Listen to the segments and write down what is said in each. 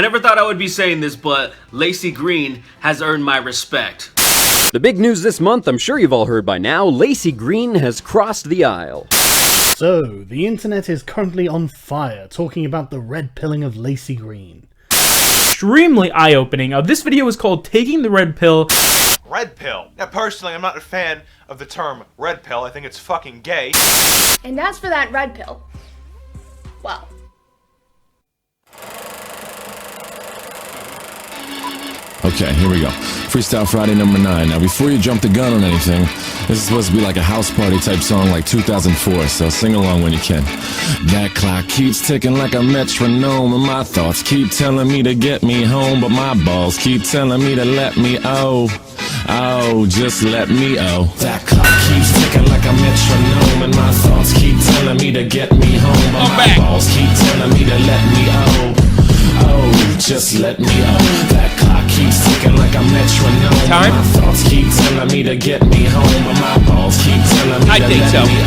I never thought I would be saying this, but Laci Green has earned my respect. The big news this month, I'm sure you've all heard by now, Laci Green has crossed the aisle. So, the internet is currently on fire talking about the red pilling of Laci Green. Extremely eye-opening. This video is called Taking the Red Pill. Red pill. Now, personally, I'm not a fan of the term red pill. I think it's fucking gay. And as for that red pill, well... Okay, here we go. Freestyle Friday number 9. Now, before you jump the gun on anything, this is supposed to be like a house party type song like 2004, so sing along when you can. That clock keeps ticking like a metronome, and my thoughts keep telling me to get me home, but my balls keep telling me to let me just let me That clock keeps ticking like a metronome, and my thoughts keep telling me to get me home, but my balls keep telling me to let me just let me That clock keeps ticking like a metronome. Time? My thoughts keep telling me to get me home, but my balls keep telling me to let me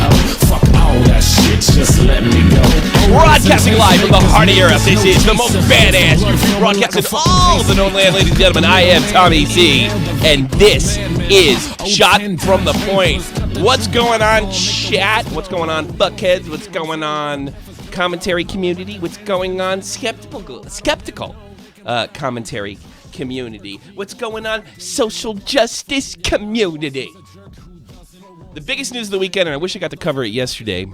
Fuck all that shit, just let me go. Broadcasting live from the heart of Europe, this is the most badass you're broadcasting all the known land, ladies and gentlemen. I am Tommy Z, and this is Shot from the Point. What's going on, chat? What's going on, fuckheads? What's going on, commentary community? What's going on, skeptical commentary community? What's going on, social justice community? The biggest news of the weekend, and I wish I got to cover it yesterday,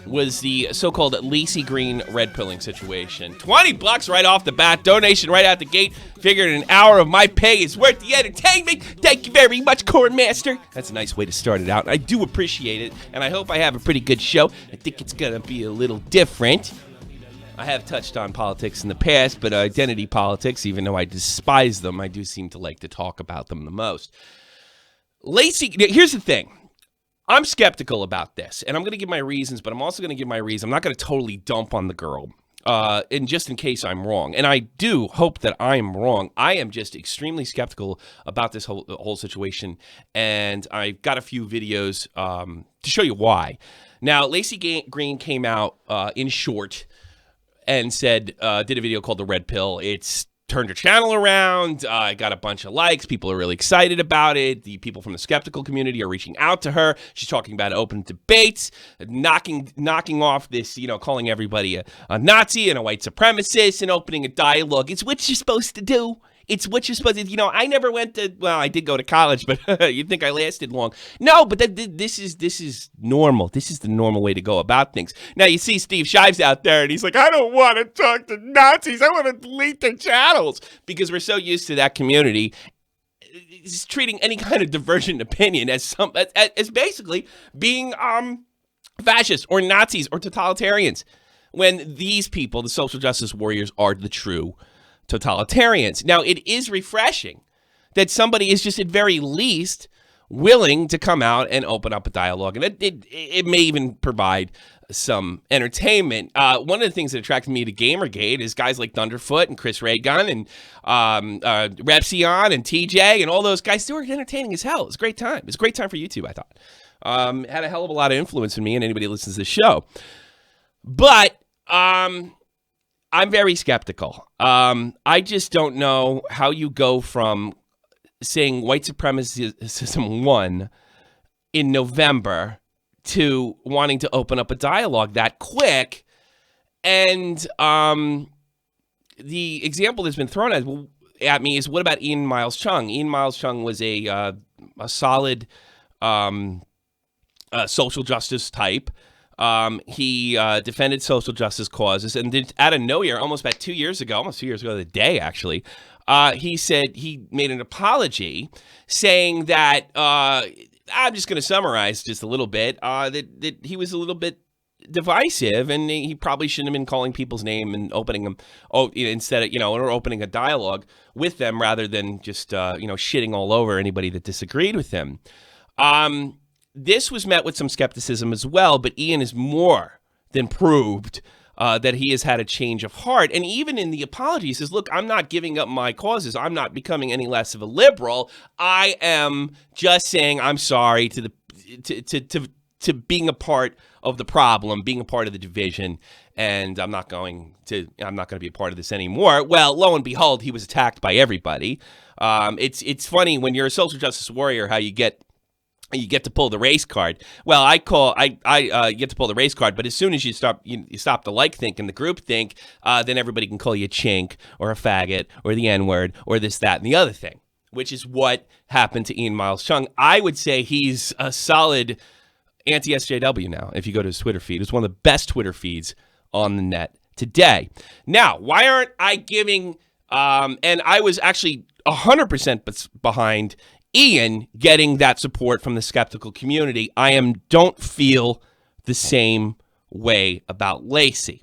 was the so-called Laci Green red pilling situation. $20 right off the bat, donation right out the gate. Figured an hour of my pay is worth the entertainment. Thank you very much, Corn Master. That's a nice way to start it out. I do appreciate it, and I hope I have a pretty good show. I think it's gonna be a little different. I have touched on politics in the past, but identity politics, even though I despise them, I do seem to like to talk about them the most. Laci, here's the thing. I'm skeptical about this, and I'm going to give my reasons, but I'm also going to give my reason. I'm not going to totally dump on the girl, and just in case I'm wrong. And I do hope that I'm wrong. I am just extremely skeptical about this whole situation, and I've got a few videos to show you why. Now, Laci Green came out in short and said, did a video called The Red Pill. It's turned her channel around. I got a bunch of likes. People are really excited about it. The people from the skeptical community are reaching out to her. She's talking about open debates, knocking off this, calling everybody a Nazi and a white supremacist and opening a dialogue. It's what you're supposed to do. It's what you're supposed to, I never went to, well, I did go to college, but you'd think I lasted long. No, but this is normal. This is the normal way to go about things. Now, you see Steve Shives out there, and he's like, I don't want to talk to Nazis. I want to delete their channels. Because we're so used to that community is treating any kind of divergent opinion as basically being fascists or Nazis or totalitarians. When these people, the social justice warriors, are the true totalitarians. Now, it is refreshing that somebody is just at very least willing to come out and open up a dialogue, and it may even provide some entertainment. One of the things that attracted me to Gamergate is guys like Thunderfoot and Chris Raygun and Repsion and TJ and all those guys. They were entertaining as hell. It was a great time. It was a great time for YouTube, I thought. Had a hell of a lot of influence on me and anybody who listens to this show. But I'm very skeptical. I just don't know how you go from saying white supremacism won in November to wanting to open up a dialogue that quick. And the example that's been thrown at me is, what about Ian Miles Chung? Ian Miles Chung was a solid social justice type. He defended social justice causes, and did, out of nowhere, almost 2 years ago, the day actually, he said he made an apology saying that, I'm just going to summarize just a little bit, that he was a little bit divisive, and he probably shouldn't have been calling people's name and opening them, instead of, or opening a dialogue with them rather than just, shitting all over anybody that disagreed with him. This was met with some skepticism as well, but Ian is more than proved that he has had a change of heart. And even in the apology, he says, look, I'm not giving up my causes. I'm not becoming any less of a liberal. I am just saying I'm sorry to to being a part of the problem, being a part of the division, and I'm not going to be a part of this anymore. Well, lo and behold, he was attacked by everybody. It's funny when you're a social justice warrior how you get to pull the race card. Well, I get to pull the race card, but as soon as you stop the like think and the group think, then everybody can call you a chink or a faggot or the N-word or this, that, and the other thing, which is what happened to Ian Miles Chung. I would say he's a solid anti-SJW now. If you go to his Twitter feed, it's one of the best Twitter feeds on the net today. Now, why aren't I giving? And I was actually 100% behind Ian getting that support from the skeptical community. Don't feel the same way about Laci.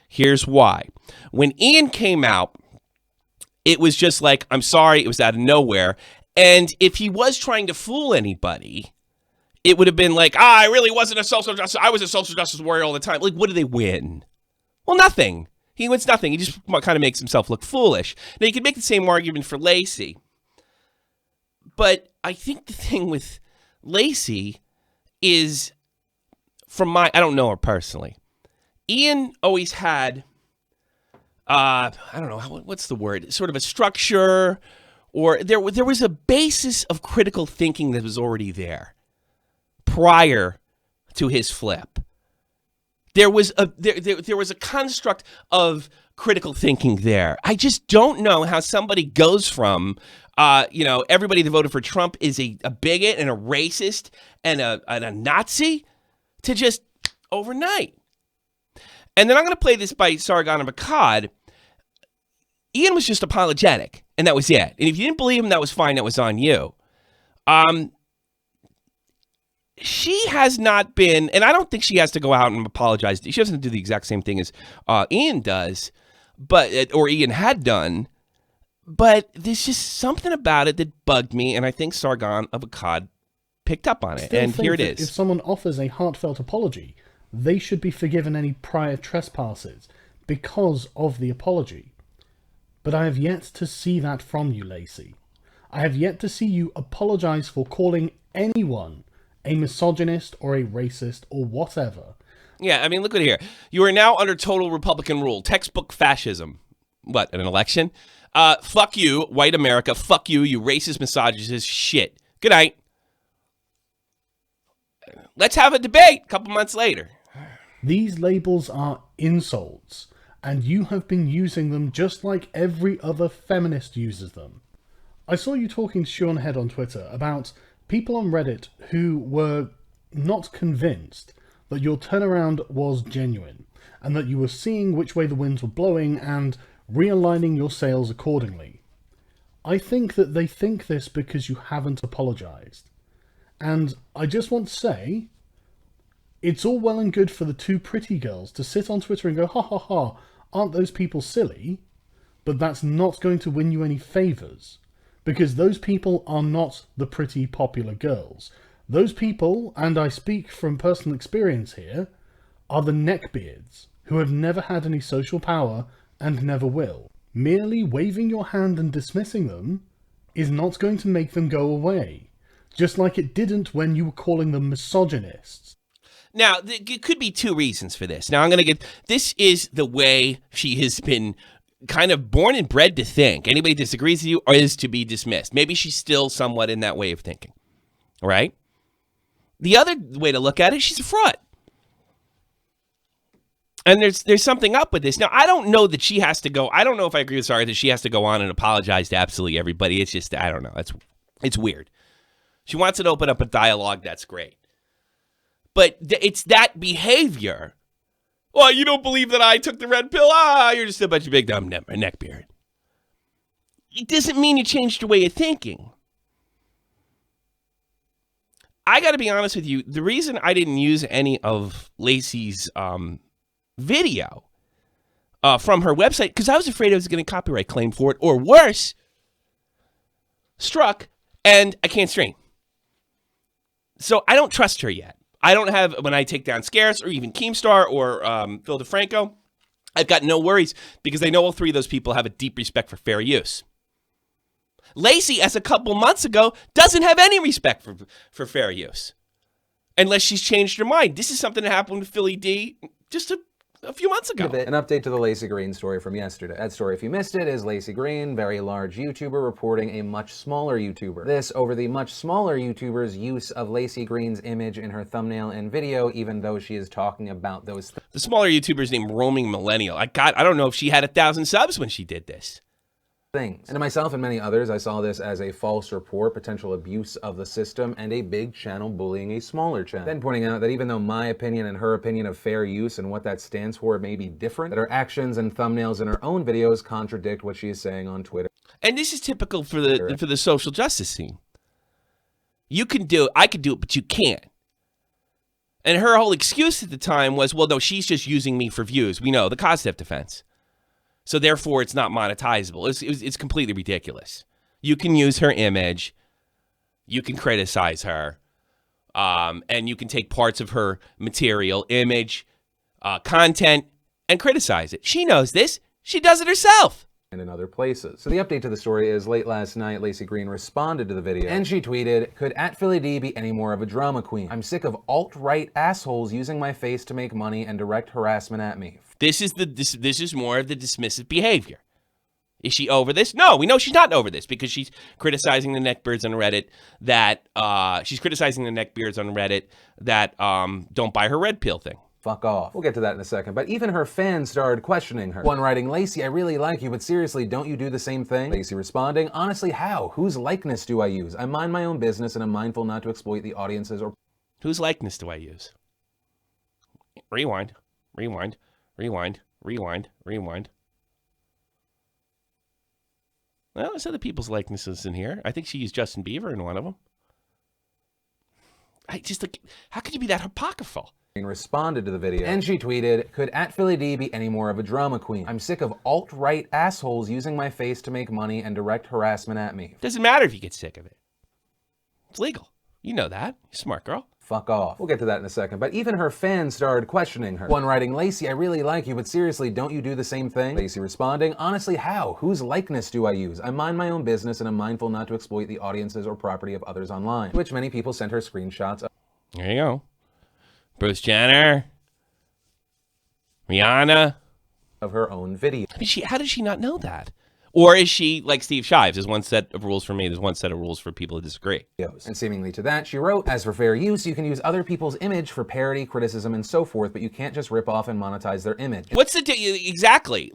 Here's why. When Ian came out, it was just like, I'm sorry, it was out of nowhere. And if he was trying to fool anybody, it would have been like, I really wasn't a social justice. I was a social justice warrior all the time. Like, what do they win? Well, nothing. He wins nothing. He just kind of makes himself look foolish. Now, you could make the same argument for Laci. But I think the thing with Laci is, I don't know her personally. Ian always had, I don't know, what's the word? Sort of a structure, or there was a basis of critical thinking that was already there prior to his flip. There was a construct of critical thinking there. I just don't know how somebody goes from, everybody that voted for Trump is a bigot and a racist and a Nazi to just overnight. And then I'm going to play this by Sargon of Akkad. Ian was just apologetic, and that was it. And if you didn't believe him, that was fine. That was on you. She has not been, and I don't think she has to go out and apologize. She doesn't do the exact same thing as Ian does, or Ian had done. But there's just something about it that bugged me, and I think Sargon of Akkad picked up on it. And here it is. If someone offers a heartfelt apology, they should be forgiven any prior trespasses because of the apology. But I have yet to see that from you, Laci. I have yet to see you apologize for calling anyone a misogynist or a racist or whatever. Yeah, I mean, look at here. You are now under total Republican rule. Textbook fascism. What, an election? Fuck you, white America. Fuck you, you racist, misogynist shit. Good night. Let's have a debate a couple months later. These labels are insults, and you have been using them just like every other feminist uses them. I saw you talking to Sean Head on Twitter about people on Reddit who were not convinced that your turnaround was genuine, and that you were seeing which way the winds were blowing and realigning your sails accordingly. I think that they think this because you haven't apologized. And I just want to say, it's all well and good for the two pretty girls to sit on Twitter and go, ha ha ha, aren't those people silly? But that's not going to win you any favours, because those people are not the pretty popular girls. Those people, and I speak from personal experience here, are the neckbeards who have never had any social power and never will. Merely waving your hand and dismissing them is not going to make them go away, just like it didn't when you were calling them misogynists. Now, it could be two reasons for this. Now, I'm going to get... This is the way she has been kind of born and bred to think. Anybody disagrees with you is to be dismissed. Maybe she's still somewhat in that way of thinking. All right? The other way to look at it, she's a fraud. And there's something up with this. Now, I don't know that she has to go... I don't know if I agree with Sarah that she has to go on and apologize to absolutely everybody. It's just, I don't know. It's weird. She wants to open up a dialogue. That's great. But it's that behavior. Well, you don't believe that I took the red pill? You're just a bunch of big dumb neckbeard. It doesn't mean you changed your way of thinking. I got to be honest with you. The reason I didn't use any of Laci's video from her website, because I was afraid I was going to copyright claim for it, or worse, struck, and I can't stream. So I don't trust her yet. I don't have, when I take down Scarce or even Keemstar or Phil DeFranco, I've got no worries because I know all three of those people have a deep respect for fair use. Laci, as a couple months ago, doesn't have any respect for fair use. unless she's changed her mind. This is something that happened with Philly D just a few months ago. An update to the Laci Green story from yesterday. That story, if you missed it, is Laci Green, very large YouTuber, reporting a much smaller YouTuber. This over the much smaller YouTuber's use of Laci Green's image in her thumbnail and video, even though she is talking about those The smaller YouTuber's named Roaming Millennial. I don't know if she had 1,000 subs when she did this. things. And to myself and many others, I saw this as a false report, potential abuse of the system, and a big channel bullying a smaller channel. Then pointing out that even though my opinion and her opinion of fair use and what that stands for may be different, that her actions and thumbnails in her own videos contradict what she is saying on Twitter. And this is typical for the social justice scene. You can do it, I could do it, but you can't. And her whole excuse at the time was, well, no, she's just using me for views. We know, the cause-theft defense. So therefore, it's not monetizable. It's completely ridiculous. You can use her image. You can criticize her. And you can take parts of her material, image, content, and criticize it. She knows this. She does it herself. And in other places. So the update to the story is late last night, Laci Green responded to the video, and she tweeted, "Could @PhillyD be any more of a drama queen? I'm sick of alt-right assholes using my face to make money and direct harassment at me." This is more of the dismissive behavior. Is she over this? No, we know she's not over this because she's criticizing the neckbeards on Reddit that don't buy her red pill thing. Fuck off. We'll get to that in a second, but even her fans started questioning her. One writing, "Laci, I really like you, but seriously, don't you do the same thing?" Laci responding, "Honestly, how? Whose likeness do I use? I mind my own business and I'm mindful not to exploit the audiences or..." Whose likeness do I use? Rewind, rewind, rewind, rewind, rewind. Well, there's other people's likenesses in here. I think she used Justin Bieber in one of them. How could you be that apocryphal? Responded to the video, and she tweeted, "Could @PhillyD be any more of a drama queen? I'm sick of alt-right assholes using my face to make money and direct harassment at me." Doesn't matter if you get sick of it. It's legal. You know that. You're a smart girl. Fuck off. We'll get to that in a second, but even her fans started questioning her. One writing, "Laci, I really like you, but seriously, don't you do the same thing?" Laci responding, "Honestly, how? Whose likeness do I use? I mind my own business and I'm mindful not to exploit the audiences or property of others online." To which many people sent her screenshots of. There you go. Bruce Jenner, Rihanna, of her own video. I mean, how does she not know that? Or is she like Steve Shives? There's one set of rules for me. There's one set of rules for people who disagree. And seemingly to that, she wrote, "As for fair use, you can use other people's image for parody, criticism, and so forth, but you can't just rip off and monetize their image." What's the exactly?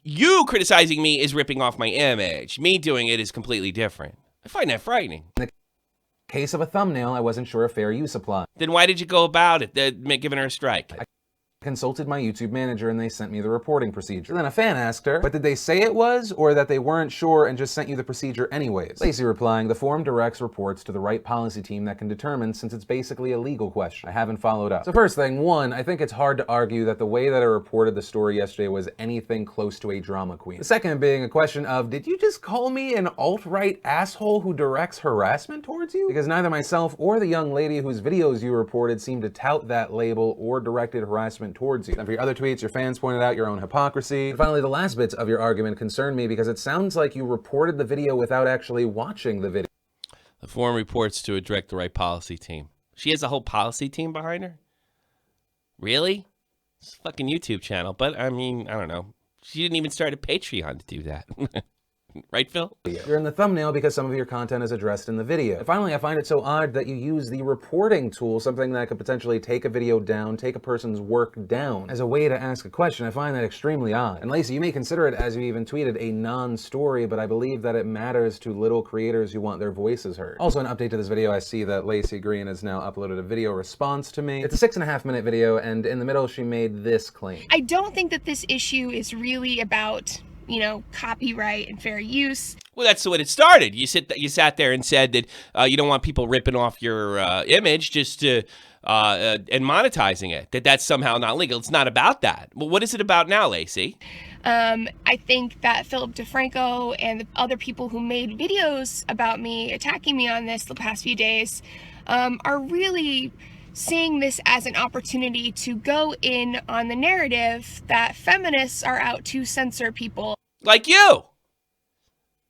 You criticizing me is ripping off my image. Me doing it is completely different. I find that frightening. In the case of a thumbnail, I wasn't sure if fair use applied. Then why did you go about it? Giving her a strike? I consulted my YouTube manager and they sent me the reporting procedure. Then a fan asked her, "But did they say it was, or that they weren't sure and just sent you the procedure anyways?" Laci replying, "The form directs reports to the right policy team that can determine, since it's basically a legal question. I haven't followed up." So first thing, one, I think it's hard to argue that the way that I reported the story yesterday was anything close to a drama queen. The second being a question of, did you just call me an alt-right asshole who directs harassment towards you? Because neither myself or the young lady whose videos you reported seemed to tout that label or directed harassment towards you. And for your other tweets, your fans pointed out your own hypocrisy. And finally, the last bits of your argument concerned me because it sounds like you reported the video without actually watching the video. The form reports to a direct the right policy team. She has a whole policy team behind her? Really? It's a fucking YouTube channel, but I mean, I don't know. She didn't even start a Patreon to do that. Right, Phil? You're in the thumbnail because some of your content is addressed in the video. And finally, I find it so odd that you use the reporting tool, something that could potentially take a video down, take a person's work down, as a way to ask a question. I find that extremely odd. And Laci, you may consider it, as you even tweeted, a non-story, but I believe that it matters to little creators who want their voices heard. Also, an update to this video, I see that Laci Green has now uploaded a video response to me. It's a 6.5-minute video, and in the middle, she made this claim. I don't think that this issue is really about, copyright and fair use. Well, that's the way it started. You sat there and said that you don't want people ripping off your image just to and monetizing it. That's somehow not legal. It's not about that. Well, what is it about now, Laci? I think that Philip DeFranco and the other people who made videos about me, attacking me on this the past few days, are really seeing this as an opportunity to go in on the narrative that feminists are out to censor people. Like you.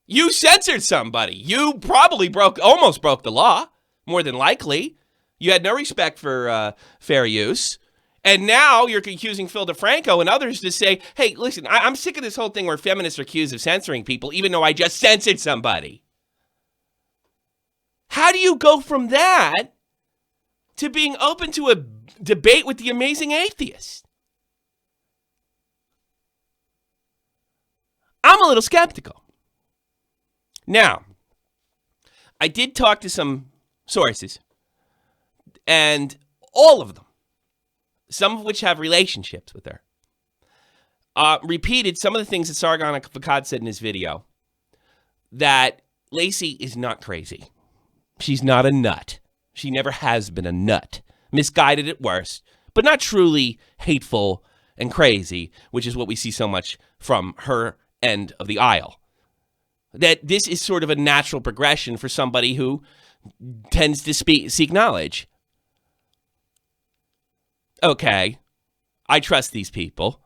You censored somebody. You probably almost broke the law, more than likely. You had no respect for fair use. And now you're accusing Phil DeFranco and others to say, hey, listen, I'm sick of this whole thing where feminists are accused of censoring people, even though I just censored somebody. How do you go from that to being open to a debate with the Amazing Atheist? I'm a little skeptical. Now, I did talk to some sources, and all of them, some of which have relationships with her, repeated some of the things that Sargon Fakad said in his video, that Laci is not crazy. She's not a nut. She never has been a nut. Misguided at worst, but not truly hateful and crazy, which is what we see so much from her end of the aisle. That this is sort of a natural progression for somebody who tends to seek knowledge. Okay, I trust these people,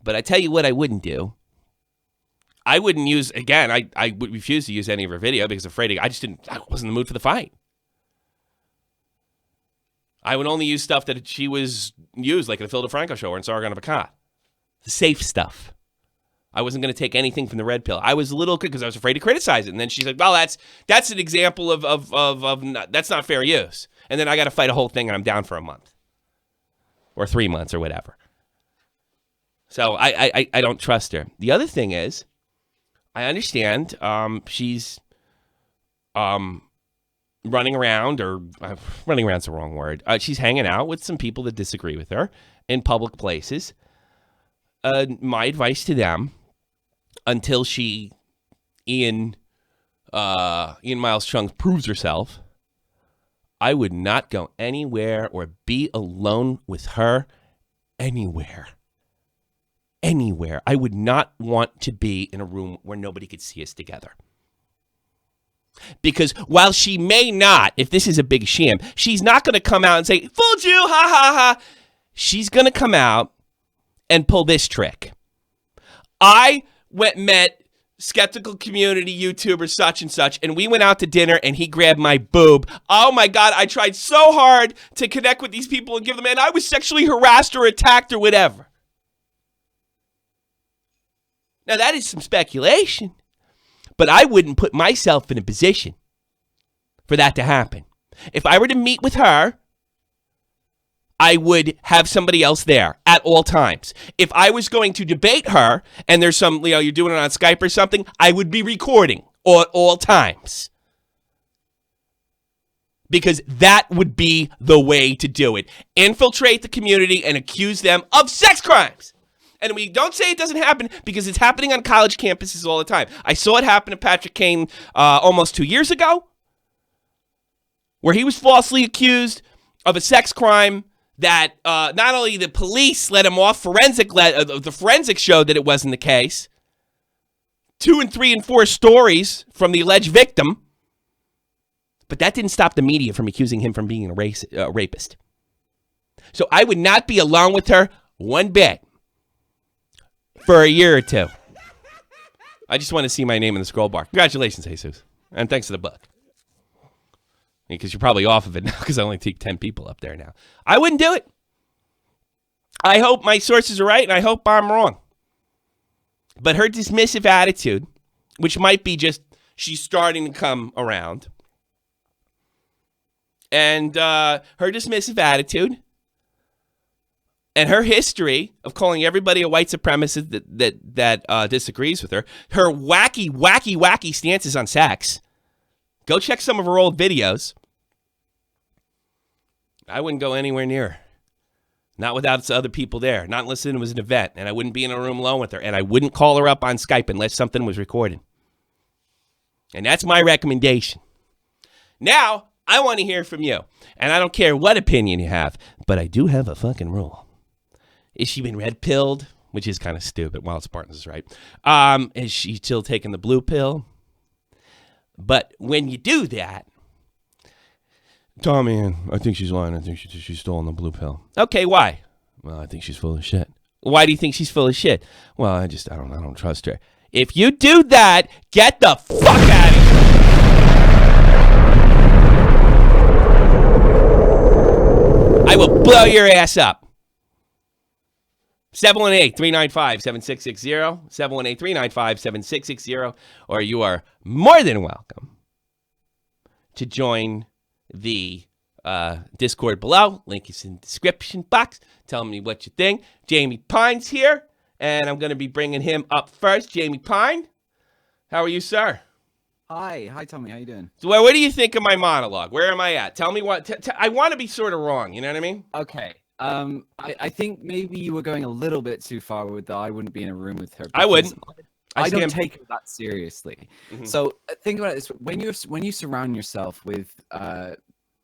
but I tell you what I wouldn't do. I wouldn't use, again, I would refuse to use any of her video because I wasn't in the mood for the fight. I would only use stuff that she was used, like in the Phil DeFranco show or in Sargon Fakad. The safe stuff. I wasn't going to take anything from the red pill. I was a little, because I was afraid to criticize it. And then she's like, well, that's an example of that's not fair use. And then I got to fight a whole thing and I'm down for a month. Or 3 months or whatever. So I don't trust her. The other thing is, I understand she's running around, or running around's the wrong word. She's hanging out with some people that disagree with her in public places. My advice to them, until Ian Miles Chung proves herself, I would not go anywhere or be alone with her anywhere. Anywhere. I would not want to be in a room where nobody could see us together. Because while she may not, if this is a big sham, she's not going to come out and say, fooled you, ha ha ha. She's going to come out and pull this trick. I met skeptical community YouTuber such and such, and we went out to dinner and he grabbed my boob. Oh my God, I tried so hard to connect with these people and give them, and I was sexually harassed or attacked or whatever. Now that is some speculation, but I wouldn't put myself in a position for that to happen. If I were to meet with her, I would have somebody else there at all times. If I was going to debate her and there's some, you're doing it on Skype or something, I would be recording at all times. Because that would be the way to do it. Infiltrate the community and accuse them of sex crimes. And we don't say it doesn't happen because it's happening on college campuses all the time. I saw it happen to Patrick Kane almost 2 years ago, where he was falsely accused of a sex crime that not only the police let him off, the forensic showed that it wasn't the case. 2 and 3 and 4 stories from the alleged victim, but that didn't stop the media from accusing him from being a rapist. So I would not be alone with her one bit for a year or two. I just want to see my name in the scroll bar. Congratulations, Jesus. And thanks for the book. Because you're probably off of it now because I only take 10 people up there now. I wouldn't do it. I hope my sources are right and I hope I'm wrong. But her dismissive attitude, which might be just she's starting to come around, and her dismissive attitude and her history of calling everybody a white supremacist that disagrees with her, her wacky stances on sex. Go check some of her old videos. I wouldn't go anywhere near her. Not without other people there. Not unless it was an event. And I wouldn't be in a room alone with her. And I wouldn't call her up on Skype unless something was recorded. And that's my recommendation. Now, I want to hear from you. And I don't care what opinion you have. But I do have a fucking rule. Is she been red-pilled? Which is kind of stupid. Well, Spartans is right. Is she still taking the blue pill? But when you do that, Tommy, I think she's lying. I think she's stolen the blue pill. Okay, why? Well, I think she's full of shit. Why do you think she's full of shit? Well, I don't trust her. If you do that, get the fuck out of here. I will blow your ass up. 718-395-7660, 718-395-7660, or you are more than welcome to join the Discord below. Link is in the description box. Tell me what you think. Jamie Pine's here, and I'm going to be bringing him up first. Jamie Pine, how are you, sir? Hi, Tommy. How you doing? So, what do you think of my monologue? Where am I at? Tell me what. I want to be sort of wrong. You know what I mean? Okay. I think maybe you were going a little bit too far with the I wouldn't be in a room with her. I wouldn't. I don't take it that seriously. Mm-hmm. So think about it this way. When you surround yourself with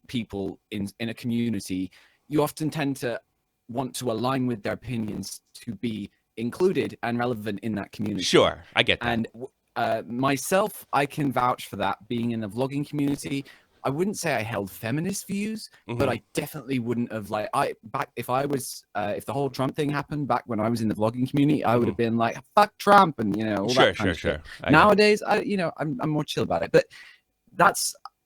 people in a community, you often tend to want to align with their opinions to be included and relevant in that community. Sure, I get that. And myself, I can vouch for that. Being in the vlogging community, I wouldn't say I held feminist views, but I definitely wouldn't have if the whole Trump thing happened back when I was in the vlogging community, I would have been like, fuck Trump, and all that kind of shit. Nowadays, I'm more chill about it. But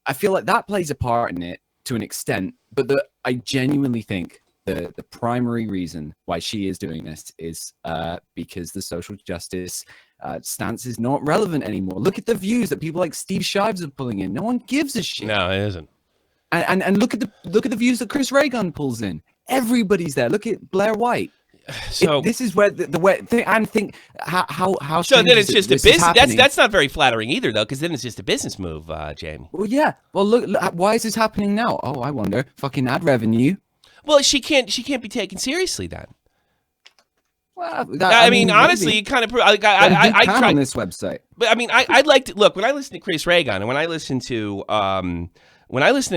I feel like that plays a part in it to an extent, but I genuinely think the primary reason why she is doing this is because the social justice stance is not relevant anymore. Look at the views that people like Steve Shives are pulling in. No one gives a shit. No, it isn't. And look at the views that Chris Reagan pulls in. Everybody's there. Look at Blair White. So this is where the way and think how. So then it's just a business. That's not very flattering either, though, because then it's just a business move, Jamie. Well, yeah. Well, look, why is this happening now? Oh, I wonder. Fucking ad revenue. Well, she can't be taken seriously then. Well, I mean, honestly, you kind of. I try on this website, but I mean, I'd like to look when I listen to Chris Reagan and when I listen to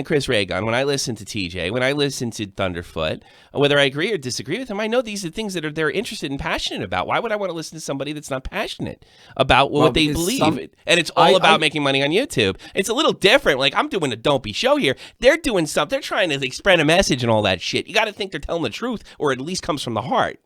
Chris Reagan, when I listen to TJ, when I listen to Thunderfoot, whether I agree or disagree with him, I know these are things that they're interested and passionate about. Why would I want to listen to somebody that's not passionate about what they believe? And it's all about making money on YouTube. It's a little different. Like, I'm doing a Don't Be show here. They're doing something. They're trying to spread a message and all that shit. You got to think they're telling the truth, or at least comes from the heart.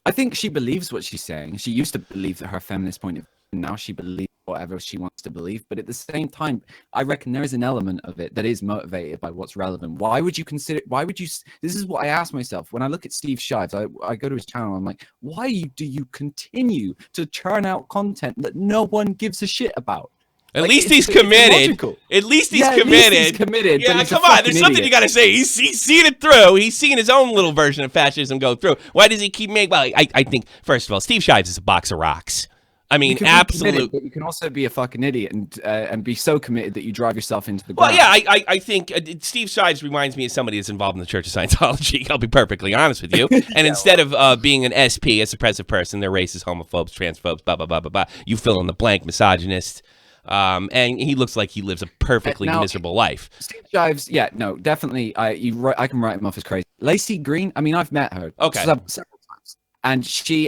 I think she believes what she's saying. She used to believe that her feminist point of view, and now she believes whatever she wants to believe. But at the same time, I reckon there is an element of it that is motivated by what's relevant. This is what I ask myself when I look at Steve Shives. I go to his channel. I'm like, why do you continue to churn out content that no one gives a shit about? At least he's committed. At least he's committed. Yeah, come on. There's something you got to say. He's seen it through. He's seen his own little version of fascism go through. Why does he keep making? Well, I think, first of all, Steve Shives is a box of rocks. I mean, absolutely. But you can also be a fucking idiot and be so committed that you drive yourself into the ground. Well, yeah, I think Steve Shives reminds me of somebody that's involved in the Church of Scientology. I'll be perfectly honest with you. And instead of being an SP, a suppressive person, they're racist, homophobes, transphobes, blah, blah, blah, blah, blah. You fill in the blank, misogynist. And he looks like he lives a perfectly miserable life. Steve Shives, yeah, no, definitely. I can write him off as crazy. Laci Green, I mean, I've met her several times, and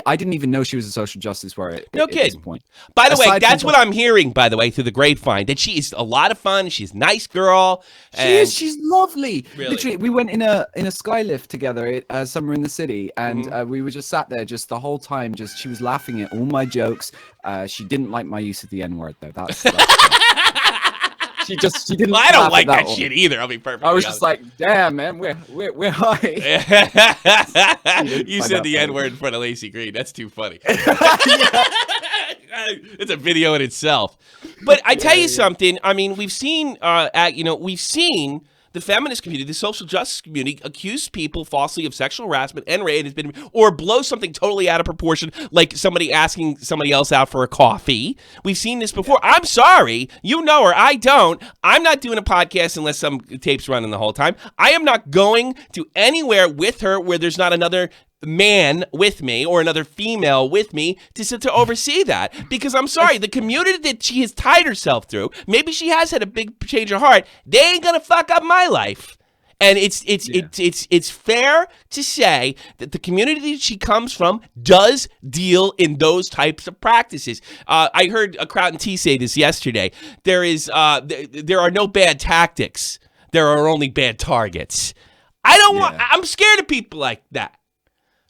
I didn't even know she was a social justice warrior. No kidding. By the way, that's what I'm hearing. By the way, through the grapevine, that she is a lot of fun. She's a nice girl. She is. She's lovely. Really? Literally, we went in a skylift together somewhere in the city, and we were just sat there just the whole time. She was laughing at all my jokes. She didn't like my use of the N-word though. That's she didn't. Well, I don't like that shit either. I'll be perfect. I was just like, damn, man, we're high. You said the N-word in front of Laci Green. That's too funny. It's a video in itself. But I tell you something. I mean, we've seen the feminist community, the social justice community, accuse people falsely of sexual harassment and rape, or blow something totally out of proportion, like somebody asking somebody else out for a coffee. We've seen this before. I'm sorry, you know her, I don't. I'm not doing a podcast unless some tape's running the whole time. I am not going to anywhere with her where there's not another man with me or another female with me to oversee that, because I'm sorry, the community that she has tied herself through, maybe she has had a big change of heart, they ain't gonna fuck up my life. And it's fair to say that the community that she comes from does deal in those types of practices. I heard a Kraut and T say this yesterday. There are no bad tactics. There are only bad targets. I'm scared of people like that.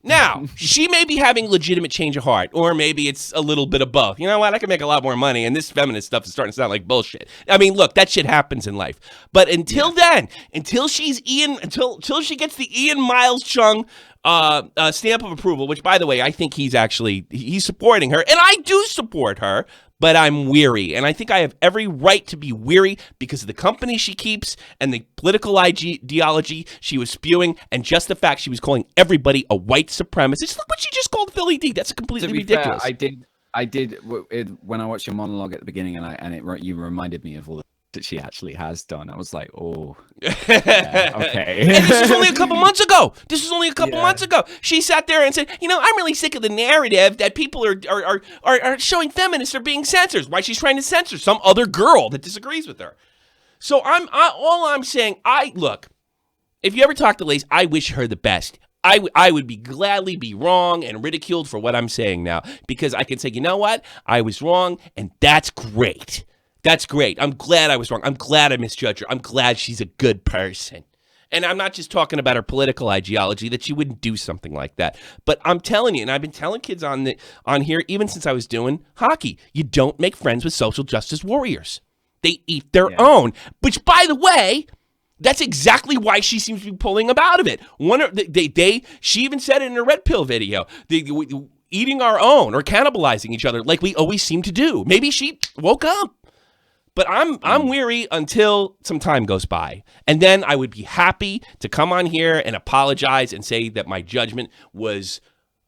Now, she may be having legitimate change of heart, or maybe it's a little bit of both. You know what? I can make a lot more money, and this feminist stuff is starting to sound like bullshit. I mean, look, that shit happens in life. But until then, until she gets the Ian Miles Chung stamp of approval, which, by the way, I think he's supporting her, and I do support her, but I'm weary, and I think I have every right to be weary because of the company she keeps and the political ideology she was spewing, and just the fact she was calling everybody a white supremacist. Look what she just called Philly D. That's completely ridiculous. Fair, I did when I watched your monologue at the beginning, you reminded me of all the that she actually has done. I was like, oh, yeah, okay. And this was only a couple months ago. Months ago. She sat there and said, I'm really sick of the narrative that people are showing feminists are being censored. Why she's trying to censor some other girl that disagrees with her. So all I'm saying, look, if you ever talk to Laci, I wish her the best. I would gladly be wrong and ridiculed for what I'm saying now, because I can say, you know what? I was wrong, and that's great. That's great. I'm glad I was wrong. I'm glad I misjudged her. I'm glad she's a good person. And I'm not just talking about her political ideology, that she wouldn't do something like that. But I'm telling you, and I've been telling kids on here, even since I was doing hockey, you don't make friends with social justice warriors. They eat their own. Which, by the way, that's exactly why she seems to be pulling up out of it. She even said it in her Red Pill video. Eating our own or cannibalizing each other like we always seem to do. Maybe she woke up. But I'm weary until some time goes by. And then I would be happy to come on here and apologize and say that my judgment was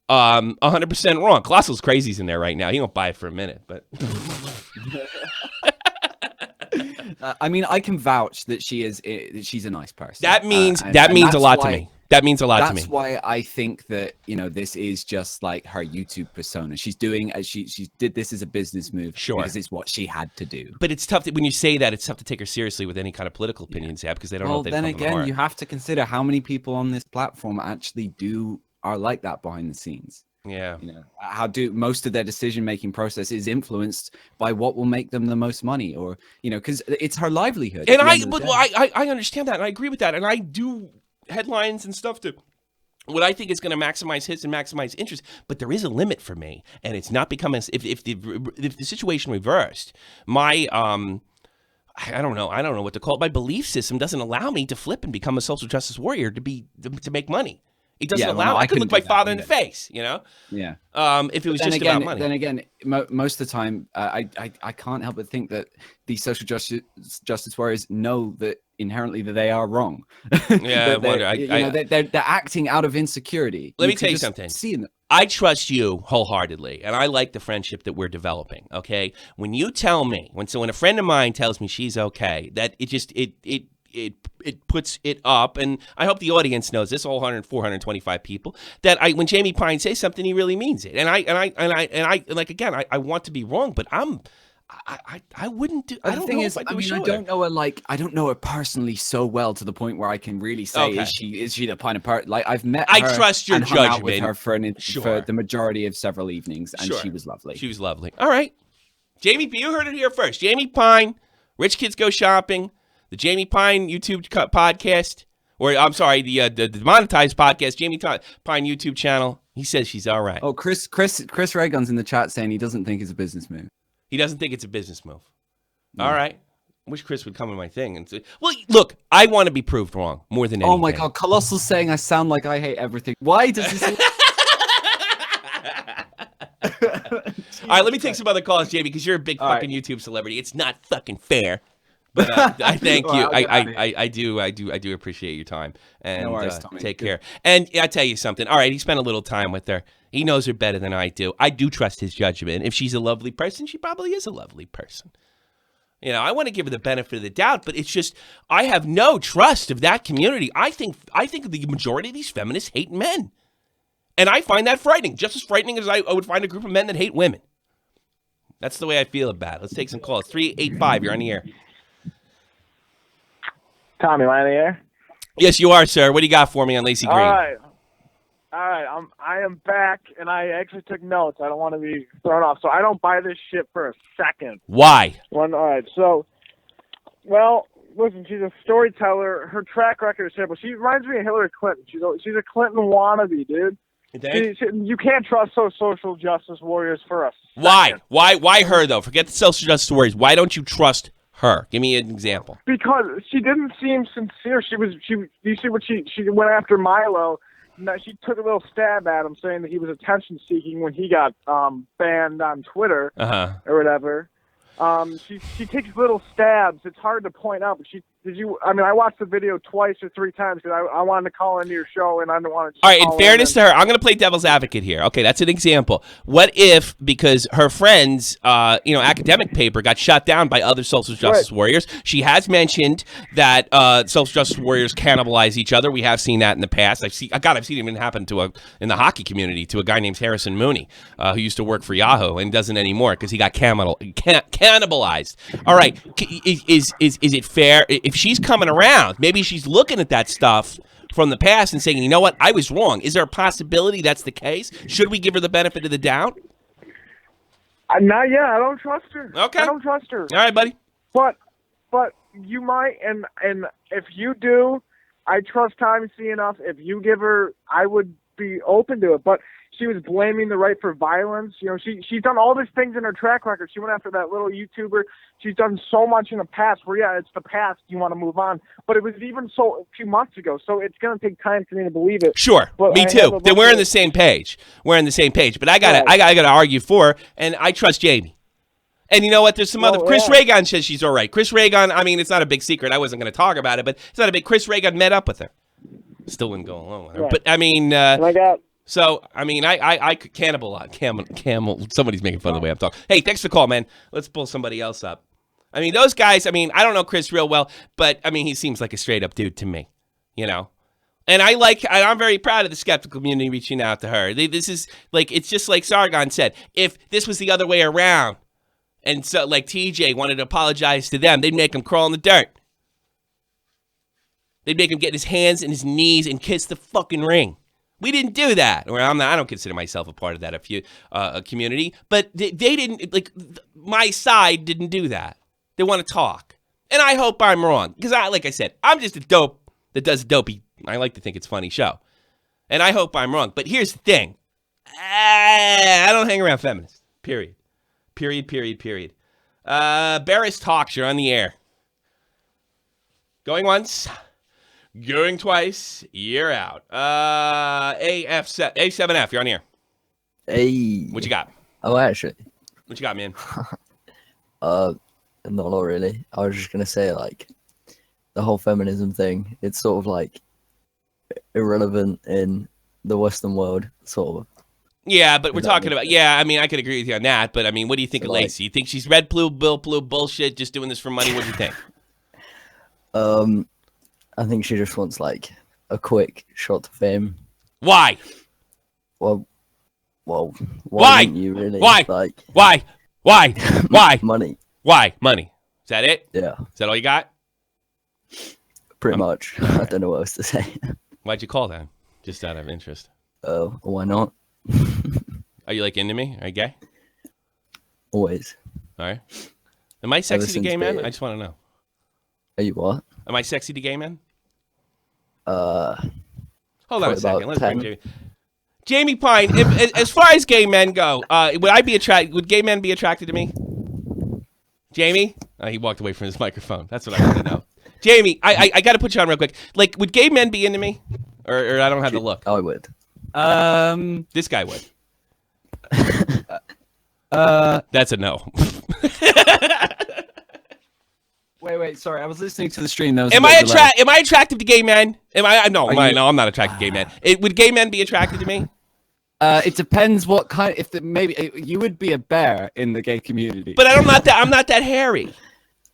100% wrong. Colossal's Crazy's in there right now. He won't buy it for a minute, but... I mean, I can vouch that she's a nice person. That means a lot to me. That means a lot to me. That's why I think that, this is just like her YouTube persona. She's doing, she did this as a business move. Sure. Because it's what she had to do. But it's tough when you say that, it's tough to take her seriously with any kind of political opinions, because they don't know what they come from the heart. Well, then again, you have to consider how many people on this platform actually are like that behind the scenes. Yeah. How do most of their decision-making process is influenced by what will make them the most money, or, because it's her livelihood. And I understand that, and I agree with that, and I do headlines and stuff to what I think is going to maximize hits and maximize interest, but there is a limit for me, and it's not becoming if the situation reversed, my I don't know what to call it. My belief system doesn't allow me to flip and become a social justice warrior to make money. It doesn't allow. I could look my father in the face, Yeah. If it was just about money. Then again, most of the time, I can't help but think that these social justice warriors know that inherently that they are wrong. Yeah, they're acting out of insecurity. Let me tell you something. I trust you wholeheartedly, and I like the friendship that we're developing. Okay, when you tell me, when a friend of mine tells me she's okay, that it puts it up, and I hope the audience knows this, all 425 people, that when Jamie Pine says something, he really means it. And I like, again, I want to be wrong, but I wouldn't do. I don't know if I do. I don't know her personally so well to the point where I can really say is she the kind of part. Like, I've met her. I trust your judgment. Hung out with her for the majority of several evenings, and she was lovely. She was lovely. All right, Jamie, you heard it here first. Jamie Pine, Rich Kids Go Shopping, the Jamie Pine YouTube podcast, or I'm sorry, the demonetized podcast, Jamie Pine YouTube channel. He says she's all right. Oh, Chris Raygun's in the chat saying he doesn't think it's a business move. He doesn't think it's a business move. Yeah. All right. I wish Chris would come in my thing and say, well, look, I want to be proved wrong more than anything. Oh my God, Colossal's saying I sound like I hate everything. Why does this? All right, let me take some other calls, Jamie, because you're a big fucking YouTube celebrity. It's not fucking fair. But I thank you. I do appreciate your time. And no worries, take care. And I tell you something. All right, he spent a little time with her. He knows her better than I do. I do trust his judgment. If she's a lovely person, she probably is a lovely person. I want to give her the benefit of the doubt, but it's just I have no trust of that community. I think the majority of these feminists hate men. And I find that frightening. Just as frightening as I would find a group of men that hate women. That's the way I feel about it. Let's take some calls. 385, you're on the air. Tommy, am I on the air? Yes, you are, sir. What do you got for me on Laci Green? All right. I am back, and I actually took notes. I don't want to be thrown off, so I don't buy this shit for a second. Why? All right. So, well, listen, she's a storyteller. Her track record is terrible. She reminds me of Hillary Clinton. She's a Clinton wannabe, dude. You can't trust those social justice warriors for a second. Why her though? Forget the social justice warriors. Why don't you trust her? Give me an example. Because she didn't seem sincere. You see what she went after Milo. Now, she took a little stab at him, saying that he was attention seeking when he got banned on Twitter or whatever. She takes little stabs. It's hard to point out, but I watched the video twice or three times because I wanted to call into your show and I didn't want to. All right, in fairness to her, I'm going to play devil's advocate here. Okay, that's an example. What if, because her friend's academic paper got shut down by other social justice warriors, she has mentioned that social justice warriors cannibalize each other. We have seen that in the past. I've seen it even happen in the hockey community to a guy named Harrison Mooney, who used to work for Yahoo and doesn't anymore because he got cannibalized. All right, is it fair? If she's coming around, maybe she's looking at that stuff from the past and saying, you know what, I was wrong. Is there a possibility that's the case? Should we give her the benefit of the doubt? Not yet. I don't trust her. Okay. I don't trust her. All right, buddy. But you might, and if you do, I trust Tommy C enough. If you give her, I would be open to it. But she was blaming the right for violence. She's done all these things in her track record. She went after that little YouTuber. She's done so much in the past where, it's the past. You want to move on. But it was even so a few months ago. So it's going to take time for me to believe it. Sure. But me too. Then we're on the same page. But I gotta argue for her, and I trust Jamie. And you know what? There's some other. Chris Reagan says she's all right. Chris Reagan, it's not a big secret. I wasn't going to talk about it, but it's not a big. Chris Reagan met up with her. Still wouldn't go along with her. Right. But I could camel. Somebody's making fun of the way I'm talking. Hey, thanks for the call, man. Let's pull somebody else up. Those guys, I don't know Chris real well, but, he seems like a straight-up dude to me, And I'm very proud of the skeptical community reaching out to her. This is, it's just like Sargon said. If this was the other way around, and so, TJ wanted to apologize to them, they'd make him crawl in the dirt. They'd make him get his hands and his knees and kiss the fucking ring. We didn't do that. Or I don't consider myself a part of that community. But they didn't, my side didn't do that. They want to talk. And I hope I'm wrong. Because, like I said, I'm just a dope that does a dopey, I like to think it's funny show. And I hope I'm wrong. But here's the thing. I don't hang around feminists. Period. Barris Talks, you're on the air. Going once. Going twice, you're out. A7F, you're on here. Hey. What you got? Oh, actually. What you got, man? Not a lot, really. I was just going to say, the whole feminism thing, it's sort of, irrelevant in the Western world, sort of. Yeah, but we're talking about, I could agree with you on that, but, what do you think of Laci? You think she's red blue bullshit, just doing this for money? What do you think? I think she just wants a quick shot to fame. Why? Well, why? You really? Why? Why? Money. Why? Money. Is that it? Yeah. Is that all you got? Pretty much. I don't know what else to say. Why'd you call that? Just out of interest. Why not? Are you into me? Are you gay? Always. All right. Am I sexy to gay men? I just want to know. Are you what? Am I sexy to gay men? Hold on a second. Let's bring Jamie. Jamie Pine, as far as gay men go, would gay men be attracted to me? Jamie? He walked away from his microphone. That's what I want to know. Jamie, I got to put you on real quick. Would gay men be into me? Or I don't have the look? I would. This guy would. That's a no. Wait, sorry. I was listening to the stream. Am I attractive to gay men? No, I'm not attracted to gay men. Would gay men be attracted to me? It depends what kind. Maybe you would be a bear in the gay community. But I'm not that hairy.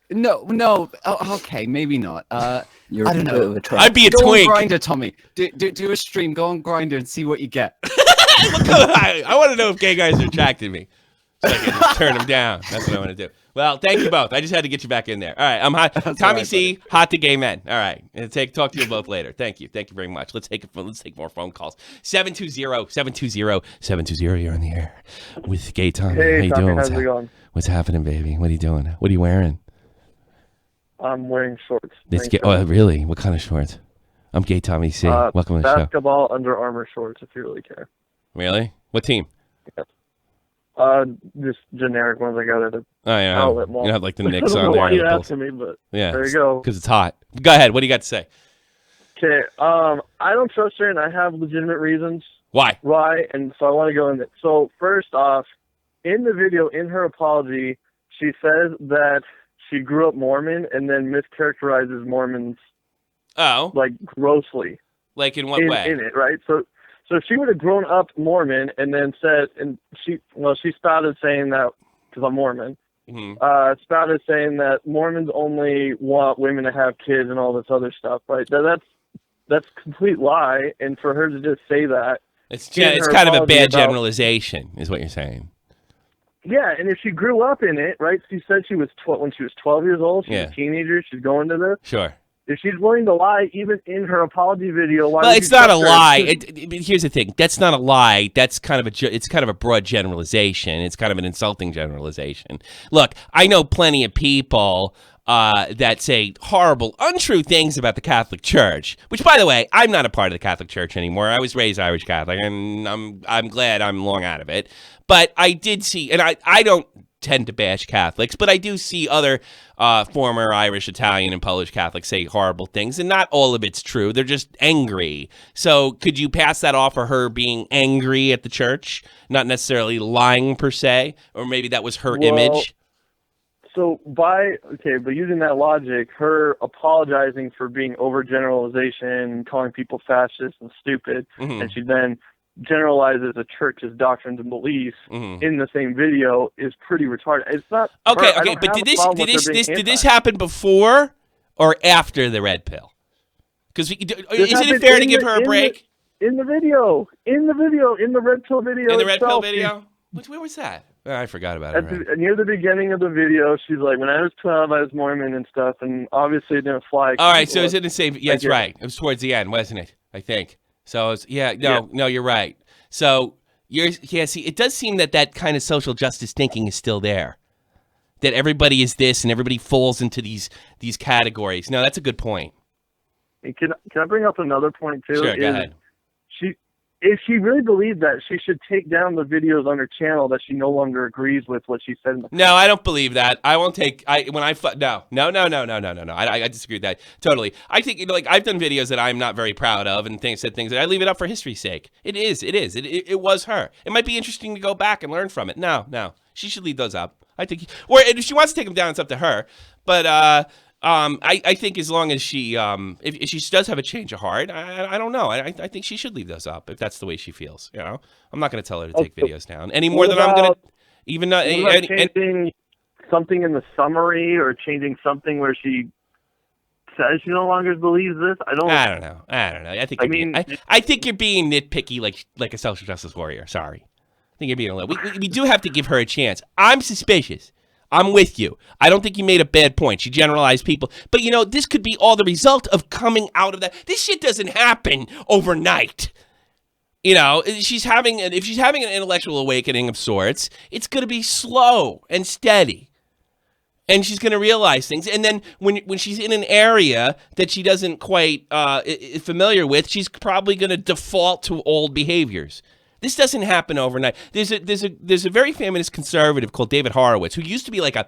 No. Oh, okay, maybe not. I don't know. I'd be a go twink. On Grindr, Tommy. Do a stream. Go on Grindr and see what you get. I want to know if gay guys are attracted to me, so I can just turn them down. That's what I want to do. Well, thank you both. I just had to get you back in there. All right, I'm hot. Tommy C, hot to gay men. All right, talk to you both later. Thank you very much. Let's take more phone calls. 720-720-720. You're on the air with Gay Tommy. Hey, how you Tommy, doing? how's it going? What's happening, baby? What are you doing? What are you wearing? I'm wearing shorts. Oh, really? What kind of shorts? I'm Gay Tommy C. Welcome to the show. Basketball Under Armour shorts, if you really care. Really? What team? Just generic ones I got at the Oh, yeah. outlet mall. You have like the I Knicks don't on know there. why and you're the Bulls. asking me, but Yeah, there you go. Because it's hot. Go ahead. What do you got to say? Okay, I don't trust her, and I have legitimate reasons. Why? Why? And so I want to go in. So first off, in the video, in her apology, she says that she grew up Mormon and then mischaracterizes Mormons. Oh. Like grossly. Like in what way? In it, right? So if she would have grown up Mormon and then said, and she spouted saying that because I'm Mormon. Mm-hmm. Spouted saying that Mormons only want women to have kids and all this other stuff, right? That's complete lie, and for her to just say that, it's kind of a bad generalization, is what you're saying. Yeah, and if she grew up in it, right? She said she was when she was 12 years old. She's a teenager. She's going to this. Sure. If she's willing to lie, even in her apology video, why? Well, would it's you not a trust her? lie. Here's the thing. That's not a lie. That's kind of it's kind of a broad generalization. It's kind of an insulting generalization. Look, I know plenty of people that say horrible, untrue things about the Catholic Church. Which, by the way, I'm not a part of the Catholic Church anymore. I was raised Irish Catholic, and I'm glad I'm long out of it. But I did see, and I don't tend to bash Catholics, but I do see other former Irish, Italian, and Polish Catholics say horrible things, and not all of it's true. They're just angry. So could you pass that off for her being angry at the church, not necessarily lying per se, or maybe that was her image? So but using that logic, her apologizing for being overgeneralization, calling people fascist and stupid, and she then generalizes a church's doctrines and beliefs in the same video is pretty retarded. It's not okay. But did this happen before or after the red pill? Because isn't it fair to give her a break? In the red pill video. In the red pill video. Where was that? Oh, I forgot about it. Near the beginning of the video, she's like, "When I was 12, I was Mormon and stuff," and obviously it didn't fly. All right, so is it the same? Yeah, that's right. It was towards the end, wasn't it? I think. So no, you're right. So see, it does seem that kind of social justice thinking is still there. That everybody is this and everybody falls into these categories. No, that's a good point. Can I bring up another point too? Sure, go ahead. If she really believed that, she should take down the videos on her channel that she no longer agrees with what she said. No, I don't believe that. I won't take. No. I disagree with that totally. I think I've done videos that I'm not very proud of and said things that I leave it up for history's sake. It was her. It might be interesting to go back and learn from it. No, she should leave those up. I think, or if she wants to take them down, it's up to her. But I think as long as she, if she does have a change of heart, I don't know. I think she should leave those up if that's the way she feels. You know, I'm not going to tell her to take videos down any more than I'm going to. Even changing something in the summary or changing something where she says she no longer believes this. I don't know. I think you're being nitpicky, like a social justice warrior. Sorry, I think you're being a little. We do have to give her a chance. I'm suspicious. I'm with you. I don't think you made a bad point. She generalized people. But, this could be all the result of coming out of that. This shit doesn't happen overnight. If she's having an intellectual awakening of sorts, it's going to be slow and steady. And she's going to realize things. And then when she's in an area that she doesn't quite familiar with, she's probably going to default to old behaviors. This doesn't happen overnight. There's a very feminist conservative called David Horowitz who used to be like a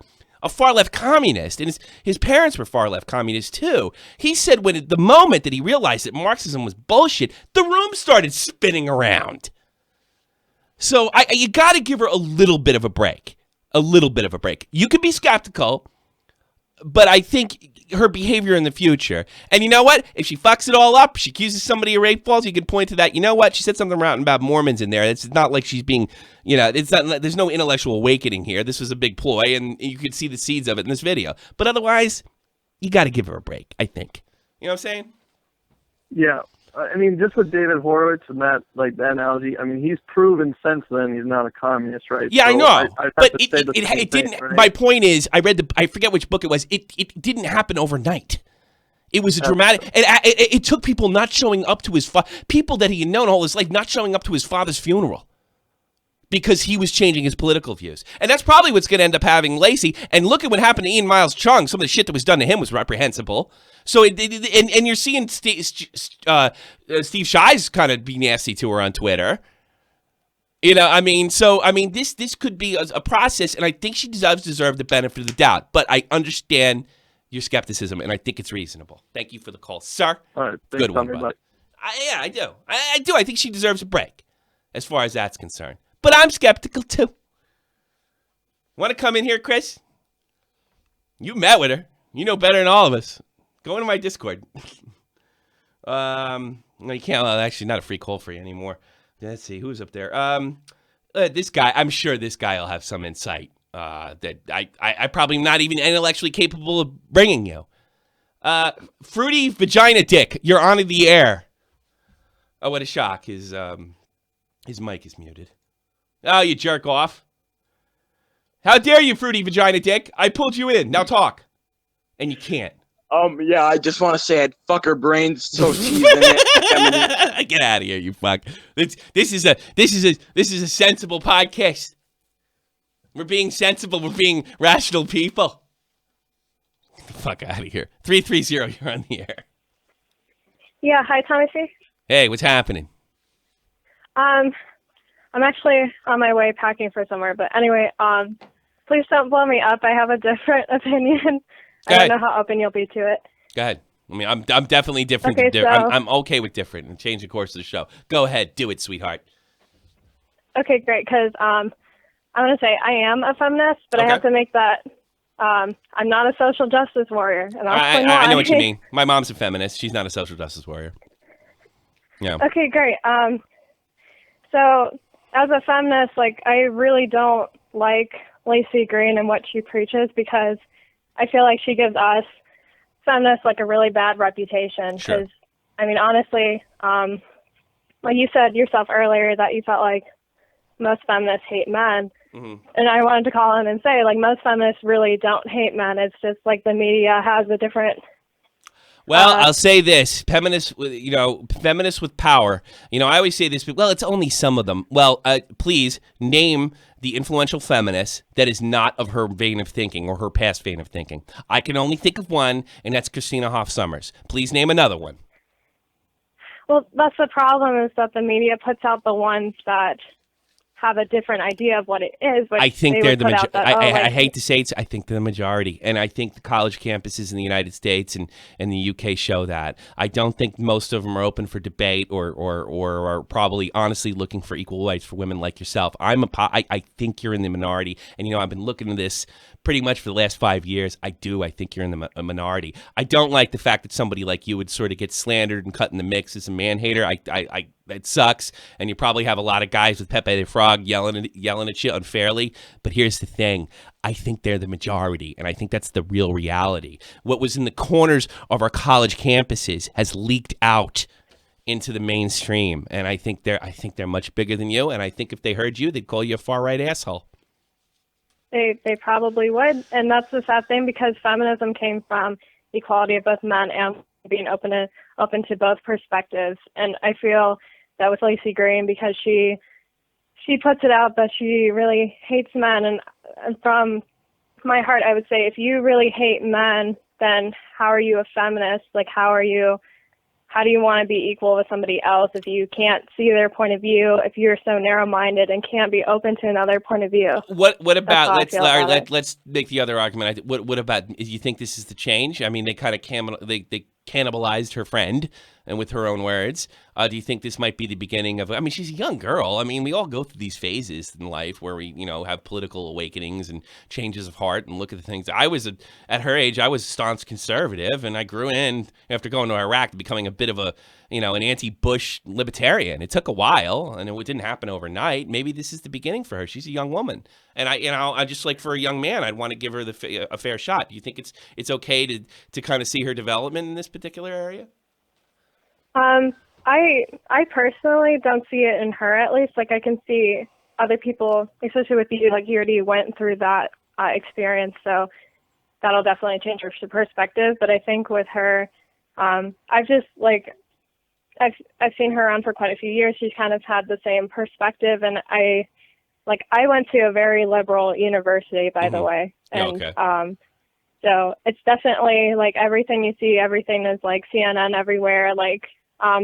far left communist, and his parents were far left communists too. He said the moment that he realized that Marxism was bullshit, the room started spinning around. So you got to give her a little bit of a break. You can be skeptical, but I think her behavior in the future, and you know what? If she fucks it all up, she accuses somebody of rape falls, you can point to that. You know what? She said something rotten about Mormons in there. It's not like she's being, it's not. There's no intellectual awakening here. This was a big ploy, and you could see the seeds of it in this video. But otherwise, you got to give her a break, I think. You know what I'm saying? Yeah. I mean, just with David Horowitz and that analogy, I mean, he's proven since then he's not a communist, right? Yeah, so I know. But it didn't. Right? My point is, I forget which book it was. It didn't happen overnight. It was a dramatic. It took people not showing up to his people that he had known all his life not showing up to his father's funeral because he was changing his political views, and that's probably what's going to end up having Laci. And look at what happened to Ian Miles Chung. Some of the shit that was done to him was reprehensible. So and you're seeing Steve Shives kind of be nasty to her on Twitter. You know, I mean, this could be a process, and I think she does deserve the benefit of the doubt. But I understand your skepticism, and I think it's reasonable. Thank you for the call, sir. All right, Good one, buddy. I do. I do. I think she deserves a break, as far as that's concerned. But I'm skeptical too. Want to come in here, Chris? You met with her. You know better than all of us. Go into my Discord. No, you can't. Actually, not a free call for you anymore. Let's see who's up there. This guy. I'm sure this guy will have some insight that I probably not even intellectually capable of bringing you. Fruity vagina dick. You're on the air. Oh, what a shock! His mic is muted. Oh, you jerk off! How dare you, fruity vagina dick? I pulled you in. Now talk, and you can't. Yeah, I just want to say I'd fuck her brains so she's in it. Get out of here, you fuck. This is a sensible podcast. We're being sensible. We're being rational people. Get the fuck out of here. 330, you're on the air. Yeah, hi, Tommy C. Hey, what's happening? I'm actually on my way packing for somewhere, but anyway, please don't blow me up. I have a different opinion. I don't know how open you'll be to it. Go ahead. I mean, I'm definitely different. Okay, I'm okay with different and change the course of the show. Go ahead, do it, sweetheart. Okay, great. Because I want to say I am a feminist, but I have to make that. I'm not a social justice warrior, and I know what you mean. My mom's a feminist. She's not a social justice warrior. Yeah. Okay, great. So as a feminist, like I really don't like Laci Green and what she preaches because I feel like she gives us feminists like a really bad reputation. Because I mean, honestly, like you said yourself earlier that you felt like most feminists hate men. Mm-hmm. And I wanted to call in and say, like, most feminists really don't hate men. It's just like the media has a different. Well, I'll say this: feminists with power. You know, I always say this, but well, it's only some of them. Well, please name the influential feminist that is not of her vein of thinking or her past vein of thinking. I can only think of one, and that's Christina Hoff Sommers. Please name another one. Well, that's the problem, is that the media puts out the ones that have a different idea of what it is. I think they're the majority. I hate to say it, I think they're the majority. And I think the college campuses in the United States and the UK show that. I don't think most of them are open for debate or are probably honestly looking for equal rights for women like yourself. I think you're in the minority. And, you know, I've been looking at this pretty much for the last 5 years. I think you're in the minority. I don't like the fact that somebody like you would sort of get slandered and cut in the mix as a man-hater. It sucks, and you probably have a lot of guys with Pepe the Frog yelling at you unfairly. But here's the thing. I think they're the majority, and I think that's the real reality. What was in the corners of our college campuses has leaked out into the mainstream, and I think they're much bigger than you, and I think if they heard you, they'd call you a far-right asshole. They probably would, and that's the sad thing, because feminism came from equality of both men and being open to both perspectives. And I feel that with Laci Green, because she puts it out that she really hates men, and from my heart, I would say, if you really hate men, then how are you a feminist? Like, how do you want to be equal with somebody else if you can't see their point of view, if you're so narrow-minded and can't be open to another point of view? What about, let's make the other argument. What about, you think this is the change? I mean, they kind of they cannibalized her friend, and with her own words. Do you think this might be the beginning of, I mean, she's a young girl. I mean, we all go through these phases in life where we, you know, have political awakenings and changes of heart and look at the things. At her age, I was staunch conservative, and I grew in, after going to Iraq, to becoming a bit of a, you know, an anti-Bush libertarian. It took a while, and it didn't happen overnight. Maybe this is the beginning for her. She's a young woman. And I just, like, for a young man, I'd want to give her a fair shot. Do you think it's okay to kind of see her development in this particular area? I personally don't see it in her, at least. Like, I can see other people, especially with you, like, you already went through that experience, so that'll definitely change her perspective. But I think with her, I've seen her around for quite a few years. She's kind of had the same perspective, and I went to a very liberal university, by the way, and so it's definitely, like, everything you see, everything is like CNN everywhere, like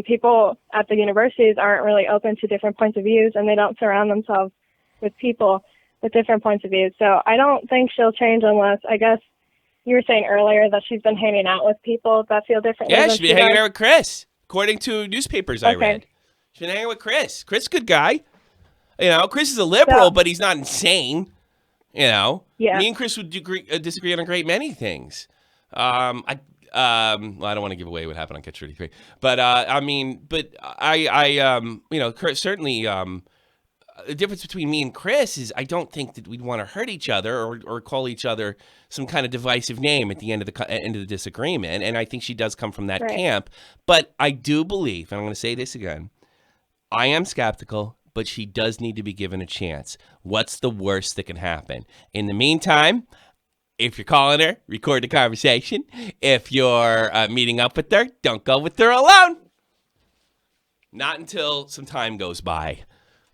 People at the universities aren't really open to different points of views, and they don't surround themselves with people with different points of view. So I don't think she'll change unless, I guess, you were saying earlier that she's been hanging out with people that feel differently. Yeah, she's been hanging out with Chris, according to newspapers I read. She's been hanging with Chris. Chris is a good guy. You know, Chris is a liberal, but he's not insane. You know, me and Chris would disagree on a great many things. Well, I don't want to give away what happened on Catch 33, but I you know, certainly, the difference between me and Chris is I don't think that we'd want to hurt each other or call each other some kind of divisive name at the end of the disagreement. And I think she does come from that camp. But I do believe, and I'm going to say this again, I am skeptical, but she does need to be given a chance. What's the worst that can happen? In the meantime, if you're calling her, record the conversation. If you're meeting up with her, don't go with her alone. Not until some time goes by,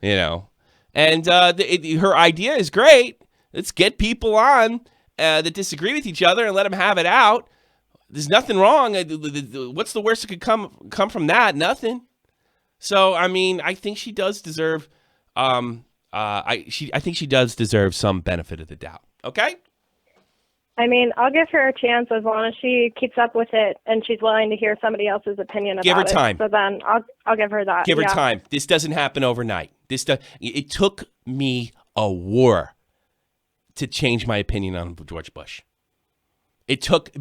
you know. And her idea is great. Let's get people on that disagree with each other and let them have it out. There's nothing wrong. What's the worst that could come from that? Nothing. So, I mean, I think she does deserve. I think she does deserve some benefit of the doubt. Okay. I mean, I'll give her a chance as long as she keeps up with it and she's willing to hear somebody else's opinion about it. Give her time. So then I'll give her that. Give her time. This doesn't happen overnight. It took me a war to change my opinion on George Bush. It took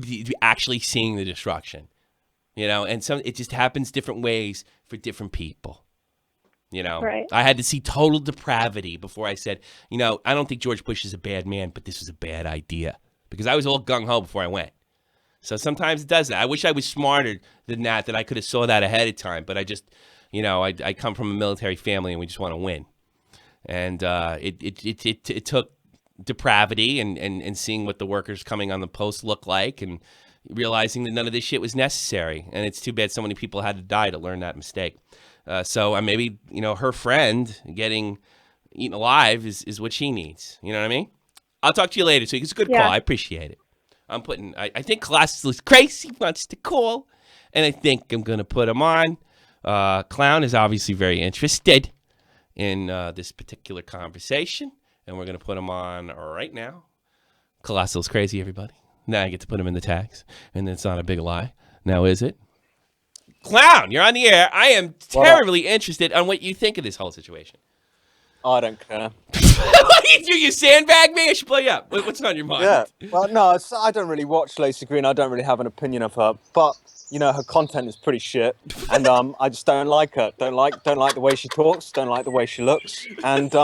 actually seeing the destruction, you know, and it just happens different ways for different people. You know, I had to see total depravity before I said, you know, I don't think George Bush is a bad man, but this was a bad idea. Because I was all gung-ho before I went. So sometimes it does that. I wish I was smarter than that I could have saw that ahead of time. But I just, you know, I come from a military family and we just want to win. And it took depravity and seeing what the workers coming on the post look like and realizing that none of this shit was necessary. And it's too bad so many people had to die to learn that mistake. So maybe, you know, her friend getting eaten alive is what she needs. You know what I mean? I'll talk to you later. So it's a good call. I appreciate it. I think Classless Crazy wants to call, and I think I'm going to put him on. Clown is obviously very interested in this particular conversation, and we're going to put him on right now. Colossals Crazy, everybody. Now I get to put him in the tags, and it's not a big lie. Now is it? Clown, you're on the air. I am terribly interested on what you think of this whole situation. I don't care. You sandbag me? I should play up. What's on your mind? Yeah. Well, no, I don't really watch Laci Green. I don't really have an opinion of her. But, you know, her content is pretty shit. And I just don't like her. Don't like the way she talks. Don't like the way she looks. And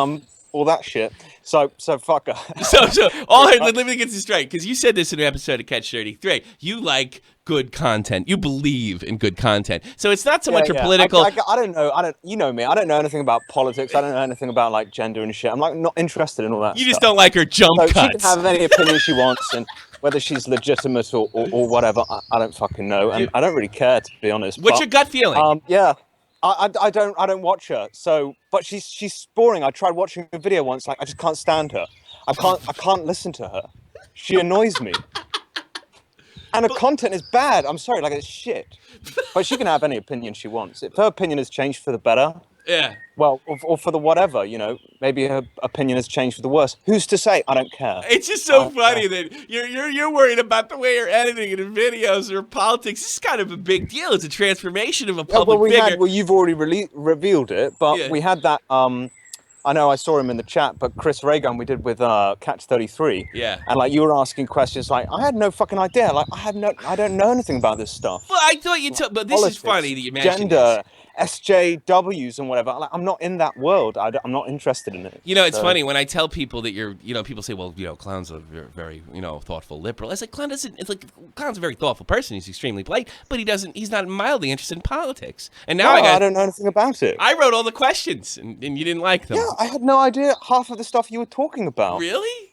all that shit. So fuck her. So let me get this straight. Because you said this in an episode of Catch 33. You like good content. You believe in good content. So it's not so much a political. I don't know. You know me. I don't know anything about politics. I don't know anything about like gender and shit. I'm like not interested in all that. You just don't like her jump cuts. She can have any opinion she wants, and whether she's legitimate or whatever, I don't fucking know, and I don't really care, to be honest. What's your gut feeling? Yeah. I don't watch her. So, but she's boring. I tried watching a video once. Like I just can't stand her. I can't listen to her. She annoys me. And her content is bad. I'm sorry, like it's shit. But she can have any opinion she wants. If her opinion has changed for the better, yeah. Well, or for the whatever, you know, maybe her opinion has changed for the worse. Who's to say? I don't care. It's just so funny that you're worried about the way you're editing it in videos or politics. This is kind of a big deal. It's a transformation of a public figure. You've already revealed it, but we had that. I know I saw him in the chat, but Chris Reagan we did with Catch 33. Yeah. And like you were asking questions, like I had no fucking idea. Like I don't know anything about this stuff. Well, I thought you took, but this is funny that you mentioned gender, SJWs and whatever. Like, I'm not in that world. I'm not interested in it. You know, it's funny when I tell people that people say, well, you know, Clown's a very, you know, thoughtful liberal. It's like Clown's a very thoughtful person. He's extremely polite, but he's not mildly interested in politics. And now I don't know anything about it. I wrote all the questions and you didn't like them. Yeah, I had no idea half of the stuff you were talking about. Really?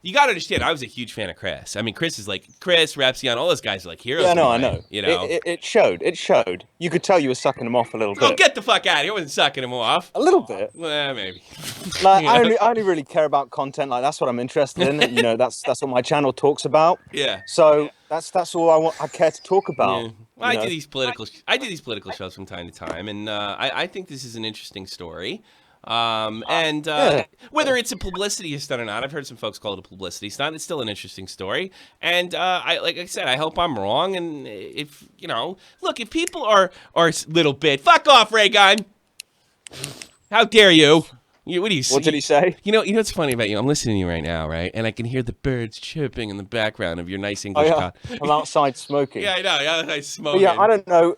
You got to understand, I was a huge fan of Chris. I mean, Chris, Rapsian, all those guys are like heroes. Yeah, no, I know. You know, it showed. It showed. You could tell you were sucking him off a little bit. Oh, get the fuck out of here! I wasn't sucking him off. A little bit. Well, maybe. Like I only really care about content. Like that's what I'm interested in. You know, that's what my channel talks about. Yeah. So that's all I care to talk about. Well, I do these political shows from time to time, and I think this is an interesting story. Whether it's a publicity stunt or not, I've heard some folks call it a publicity stunt. It's still an interesting story, and like I said, I hope I'm wrong. And if look, if people are a little bit, fuck off, Raygun. How dare you? What do you see? What did he say? You know what's funny about you? I'm listening to you right now, right? And I can hear the birds chirping in the background of your nice English car. I'm outside smoking. Yeah, I know. Yeah, I smoking. But yeah, I don't know.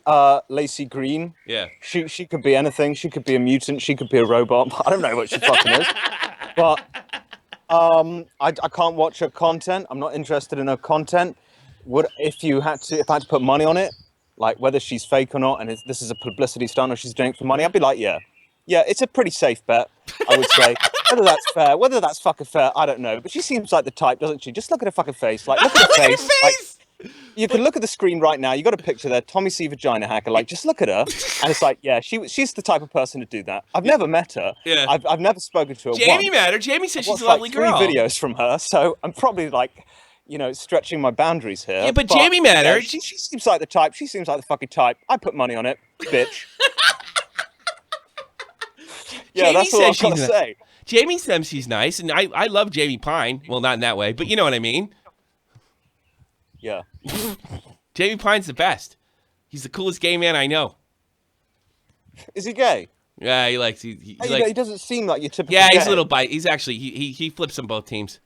Laci Green. Yeah. She could be anything. She could be a mutant. She could be a robot. I don't know what she fucking is. But I can't watch her content. I'm not interested in her content. If I had to put money on it, like whether she's fake or not, and this is a publicity stunt or she's doing it for money, I'd be like, yeah, it's a pretty safe bet, I would say. Whether that's fair, whether that's fucking fair, I don't know. But she seems like the type, doesn't she? Just look at her fucking face. Like, look at her face. Like, you can look at the screen right now. You got a picture there, Tommy C. Vagina Hacker. Like, just look at her, and it's like, yeah, she's the type of person to do that. I've never met her. Yeah. I've never spoken to her. Jamie met her. Jamie said she's a lovely girl. 3 videos from her, so I'm probably like, stretching my boundaries here. Yeah, but Jamie met her. She seems like the type. She seems like the fucking type. I put money on it, bitch. Yeah, Jamie that's what I've got to say. Jamie says she's nice, and I love Jamie Pine. Well, not in that way, but you know what I mean. Yeah. Jamie Pine's the best. He's the coolest gay man I know. Is he gay? Yeah, he likes. He doesn't seem like your typical. Yeah, gay. he's a little bite. He's actually he flips on both teams,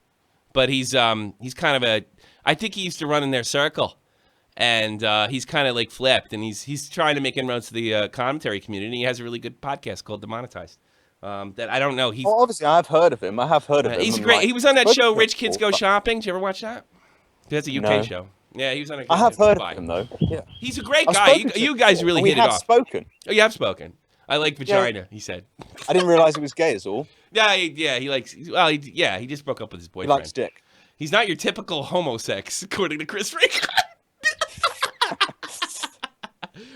but he's kind of a. I think he used to run in their circle. And he's kind of like flipped, and he's trying to make inroads to the commentary community. He has a really good podcast called Demonetized. That I don't know. Well, obviously, I've heard of him. I have heard of him. He's great. He was on that show, Rich Kids Go Shopping. Did you ever watch that? That's a UK show. Yeah, he was on. I have heard of him though. Yeah, he's a great guy. You guys really hit it off. We have spoken. Oh, you have spoken. I like vagina. He said. I didn't realize he was gay. Is all. Yeah, he likes. Well, he just broke up with his boyfriend. He likes dick. He's not your typical homosex, according to Chris Rick.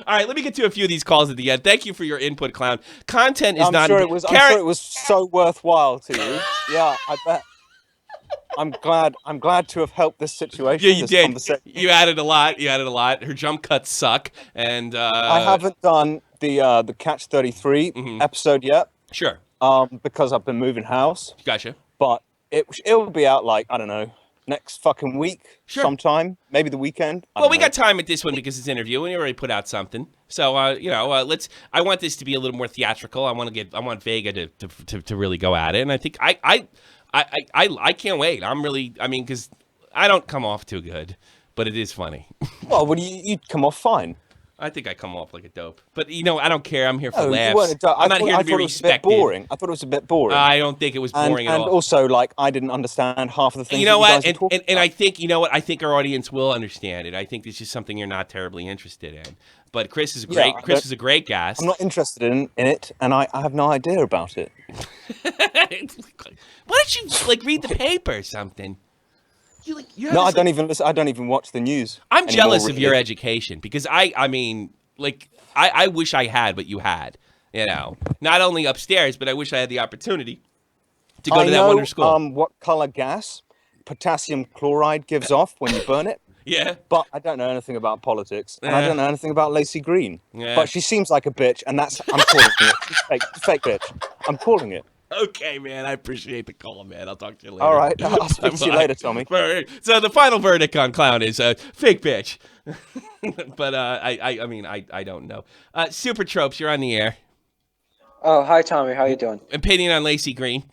All right, let me get to a few of these calls at the end. Thank you for your input, Clown. Content is not. I'm sure it was so worthwhile to you. Yeah, I bet. I'm glad to have helped this situation. Yeah, you did. You added a lot. Her jump cuts suck, and I haven't done the Catch 33 episode yet. Sure. Because I've been moving house. Gotcha. But it will be out like, I don't know, next fucking week, sometime, maybe the weekend. Well, we got time at this one because it's an interview, and you already put out something. So, let's. I want this to be a little more theatrical. I want Vega to really go at it, and I think I can't wait. Because I don't come off too good, but it is funny. Well, you come off fine. I think I come off like a dope, but I don't care. I'm here for laughs. You weren't a dope. I'm not here to be respected. I thought it was a bit boring. I don't think it was boring at all. And also, like, I didn't understand half of the things. You know what? And I think I think our audience will understand it. I think this is something you're not terribly interested in. But Chris is a great guest. I'm not interested in it, and I have no idea about it. Why don't you read the paper or something? I don't even listen. I don't even watch the news. I'm jealous of your education because I wish I had what you had. Not only upstairs, but I wish I had the opportunity to go to that wonder school. What color gas potassium chloride gives off when you burn it. Yeah. But I don't know anything about politics, and I don't know anything about Laci Green. Yeah. But she seems like a bitch, and I'm calling it. She's fake bitch. I'm calling it. Okay, man. I appreciate the call, man. I'll talk to you later. All right. I'll speak to you later, Tommy. So the final verdict on Clown is fake bitch. But I don't know. Super Tropes, you're on the air. Oh, hi, Tommy. How you doing? Opinion on Laci Green?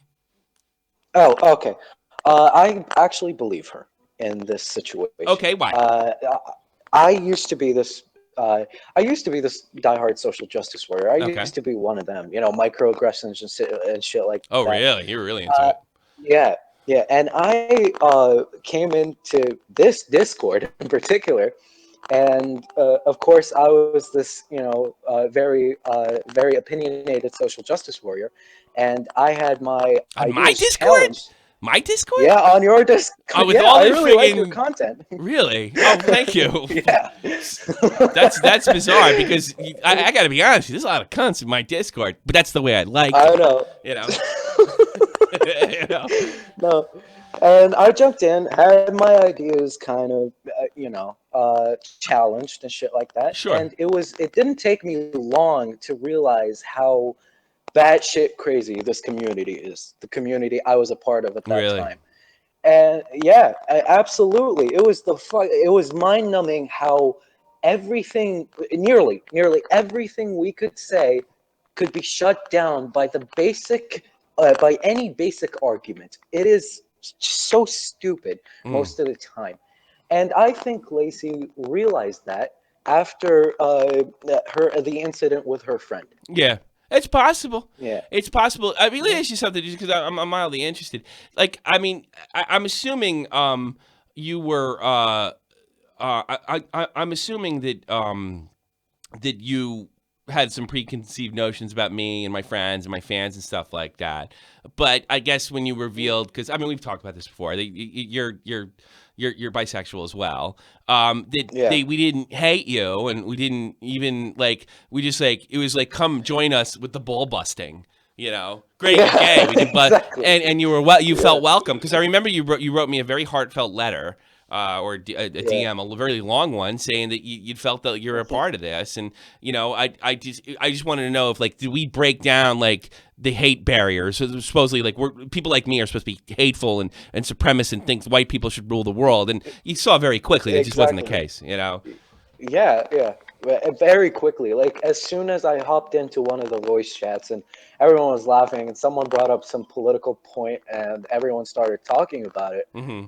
Oh, okay. I actually believe her in this situation. Okay, why? I used to be this diehard social justice warrior. I used to be one of them. Microaggressions and shit like that. Oh, really? You're really into it. Yeah. And I came into this Discord in particular, and of course I was this very opinionated social justice warrior, and I had my Discord. challenged. My Discord? Yeah, on your Discord. Oh, with all I the really like your content. Really? Oh, thank you. Yeah. That's bizarre because I got to be honest, there's a lot of cunts in my Discord, but that's the way I like. I know. You know. No, And I jumped in, had my ideas kind of, challenged and shit like that. Sure. And it didn't take me long to realize how batshit crazy this community is. The community I was a part of at that Really? time. And yeah, absolutely. It was mind numbing how everything, nearly everything we could say could be shut down by by any basic argument. It is so stupid most of the time. And I think Laci realized that after the incident with her friend. Yeah. It's possible. Yeah. It's possible. I mean, let me ask you something, just because I'm mildly interested. Like, I mean, I'm assuming you were. I'm assuming that that you had some preconceived notions about me and my friends and my fans and stuff like that. But I guess when you revealed, because I mean, we've talked about this before. You're bisexual as well. We didn't hate you, and we didn't even we just it was come join us with the ball busting. You know, great, you're gay. We did, Exactly. and you were you felt welcome, because I remember you wrote me a very heartfelt letter. Or a DM, a very long one, saying that you felt that you're a part of this, and I just wanted to know if did we break down the hate barriers? So supposedly people like me are supposed to be hateful and supremacist and think white people should rule the world, and you saw very quickly that just wasn't the case. Yeah. Very quickly. As soon as I hopped into one of the voice chats and everyone was laughing and someone brought up some political point and everyone started talking about it. Mm-hmm.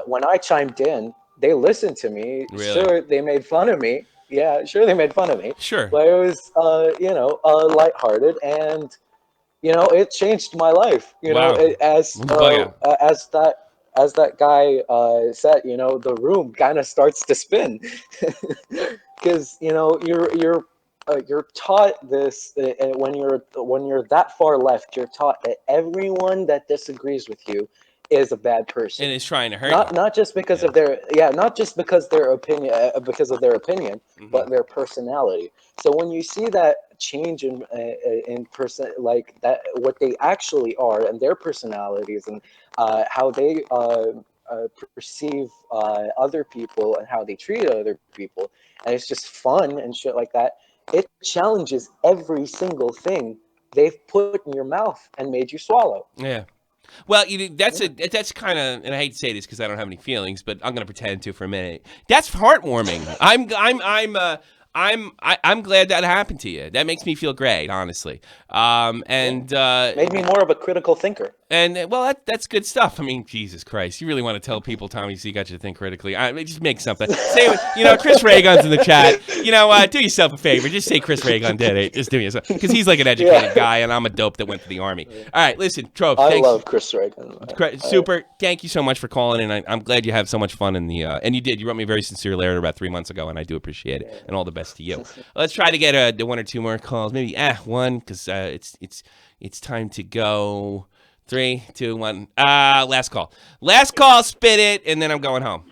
When I chimed in, they listened to me. Really? Sure, they made fun of me. Yeah, sure, they made fun of me. Sure. But it was, lighthearted, and it changed my life. Wow. As that guy said, the room kind of starts to spin, because you're taught this when you're that far left. You're taught that everyone that disagrees with you is a bad person, And it's trying to hurt you. not just because of their because of their opinion, but their personality. So when you see that change in person, like that, what they actually are and their personalities and how they perceive other people and how they treat other people, and it's just fun and shit like that. It challenges every single thing they've put in your mouth and made you swallow. Yeah. Well, that's kind of, and I hate to say this because I don't have any feelings, but I'm going to pretend to for a minute. That's heartwarming. I'm glad that happened to you. That makes me feel great, honestly. Made me more of a critical thinker. And well, that's good stuff. I mean, Jesus Christ, you really want to tell people Tommy C got you to think critically? Just make something. Say, Chris Raygun's in the chat. Do yourself a favor. Just say Chris Raygun did it. Just do yourself, because he's like an educated guy, and I'm a dope that went to the army. All right, listen, Tropes. I love Chris Raygun. Super. Thank you so much for calling, and I'm glad you have so much fun in the. And you did. You wrote me a very sincere letter about 3 months ago, and I do appreciate it. And all the best to you. Let's try to get one or two more calls. Maybe one, because it's time to go. 3, 2, 1. Last call. Last call, spit it, and then I'm going home.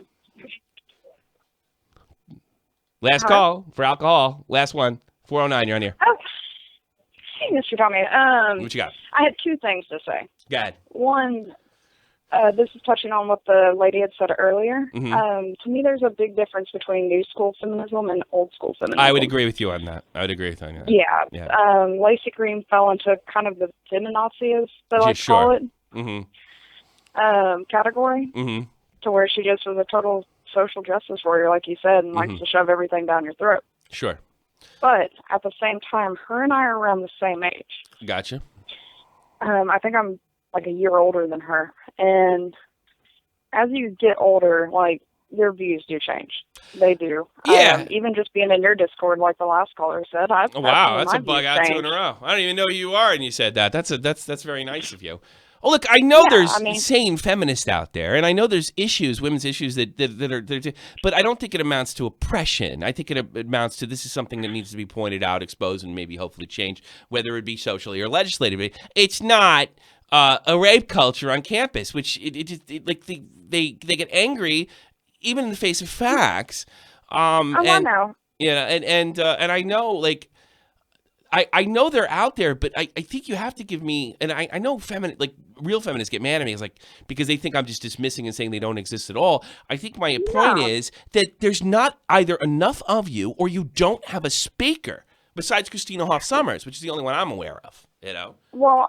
Last call for alcohol. Last one. 409, you're on here. Oh, hey, Mr. Tommy. What you got? I had 2 things to say. Go ahead. One, this is touching on what the lady had said earlier. Mm-hmm. To me, there's a big difference between new school feminism and old school feminism. I would agree with you on that. Yeah. Laci Green fell into kind of the feminazi, as they like to call it, category, to where she just was a total social justice warrior, like you said, and likes to shove everything down your throat. Sure. But at the same time, her and I are around the same age. Gotcha. I think I'm like a year older than her. And as you get older, your views do change. They do. Yeah. Even just being in your Discord, like the last caller said. Wow, that's a bug out 2 in a row. I don't even know who you are, and you said that. That's very nice of you. Oh, look, I know there's insane feminists out there, and I know there's women's issues that are, but I don't think it amounts to oppression. I think it amounts to, this is something that needs to be pointed out, exposed, and maybe hopefully changed, whether it be socially or legislatively. It's not a rape culture on campus, which they get angry even in the face of facts. I know. Yeah, and I know, I know they're out there, but I think you have to give me, and I know real feminists get mad at me. It's like, because they think I'm just dismissing and saying they don't exist at all. I think my point is that there's not either enough of you or you don't have a speaker besides Christina Hoff Sommers, which is the only one I'm aware of, you know? Well,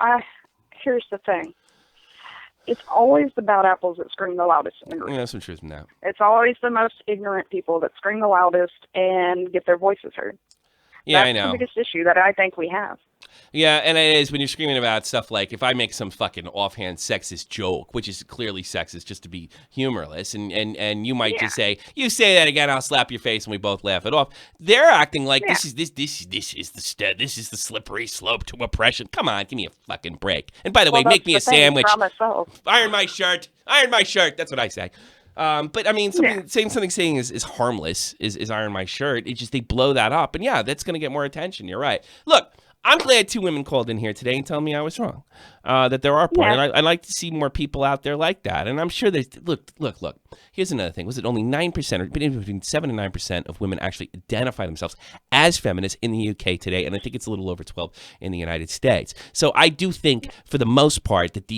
here's the thing. It's always the bad apples that scream the loudest in the group. Yeah, there's some truth in that. It's always the most ignorant people that scream the loudest and get their voices heard. Yeah, That's I know. the biggest issue that I think we have. Yeah, and it is when you're screaming about stuff like, if I make some fucking offhand sexist joke, which is clearly sexist just to be humorless, and you might just say, you say that again, I'll slap your face, and we both laugh it off. They're acting like this is the slippery slope to oppression. Come on, give me a fucking break. And by the way, make me a sandwich. Iron my shirt. Iron my shirt. That's what I say. But I mean, saying is harmless is iron my shirt. It's just they blow that up, and yeah, that's going to get more attention. You're right. Look, I'm glad 2 women called in here today and tell me I was wrong. That there are part, and I'd like to see more people out there like that. And I'm sure there's look. Here's another thing: was it only 9%, or between 7 and 9% of women actually identify themselves as feminists in the UK today? And I think it's a little over 12 in the United States. So I do think, for the most part, that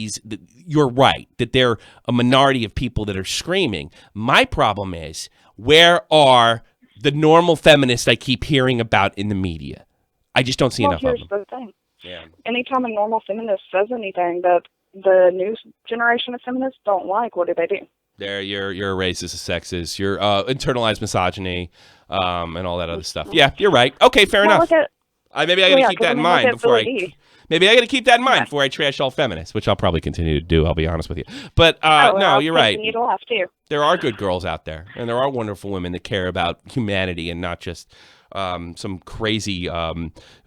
you're right, that they're a minority of people that are screaming. My problem is, where are the normal feminists I keep hearing about in the media? I just don't see enough of them. Here's the thing. Yeah. Anytime a normal feminist says anything that the new generation of feminists don't like, what do they do? You're a racist, a sexist, you're internalized misogyny, and all that other stuff. Yeah, you're right. Okay, fair enough. Maybe I got to keep that in mind before Maybe I got to keep that in mind before I trash all feminists, which I'll probably continue to do. I'll be honest with you. But no, you're right. You'll have to. There are good girls out there, and there are wonderful women that care about humanity and not just some crazy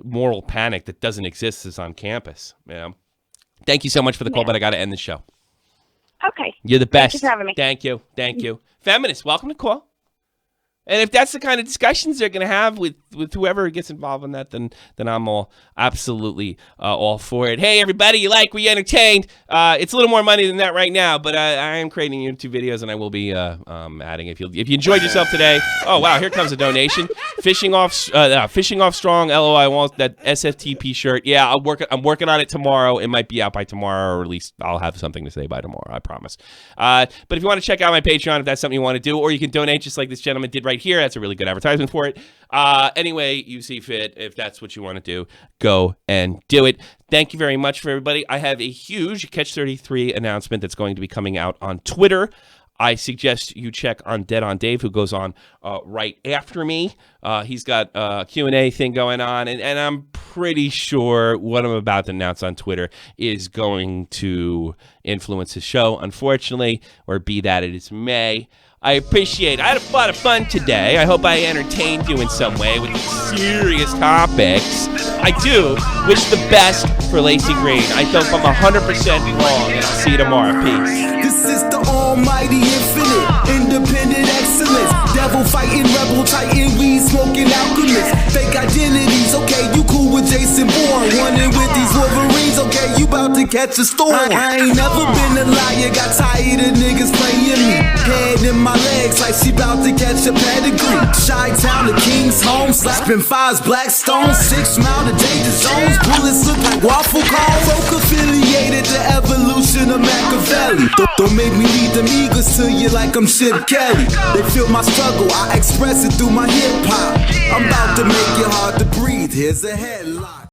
moral panic that doesn't exist is on campus. You know? Thank you so much for the call, but I got to end the show. Okay. You're the best. Thank you for having me. Thank you. Feminists, welcome to call. And if that's the kind of discussions they're going to have with whoever gets involved in that, then I'm all absolutely all for it. Hey, everybody, you like, we entertained. It's a little more money than that right now, but I am creating YouTube videos, and I will be adding. If you enjoyed yourself today, oh wow, here comes a donation. Fishing off strong. LOI, I want that SFTP shirt. Yeah, I'm working on it tomorrow. It might be out by tomorrow, or at least I'll have something to say by tomorrow. I promise. But if you want to check out my Patreon, if that's something you want to do, or you can donate just like this gentleman did right here. That's a really good advertisement for it. Anyway, you see fit. If that's what you want to do, go and do it. Thank you very much for everybody. I have a huge Catch 33 announcement that's going to be coming out on Twitter. I suggest you check on Dead on Dave, who goes on right after me. He's got a Q&A thing going on, and I'm pretty sure what I'm about to announce on Twitter is going to influence his show, unfortunately, or be that it may. I appreciate it. I had a lot of fun today. I hope I entertained you in some way with serious topics. I do wish the best for Laci Green. I hope I'm 100% wrong, and I'll see you tomorrow. Peace. This is the almighty infinite, independent excellence. Devil fighting, rebel titan, weed smoking alchemist. Fake identities, okay, you cool with Jason Bourne. Running with these Wolverines, okay, you about to catch a storm. I ain't never been a liar, got tired of niggas playing me. Head in my legs like she bout to catch a pedigree. Chi-Town, the King's home, slapping fives, black stones, 6 mile to danger zones. Bullets look like waffle cones. Folk affiliated to evolution of Machiavelli. Don't make me lead them eagles to you like I'm Chip Kelly. They feel my struggle, I express it through my hip hop. I'm about to make it hard to breathe. Here's a headline.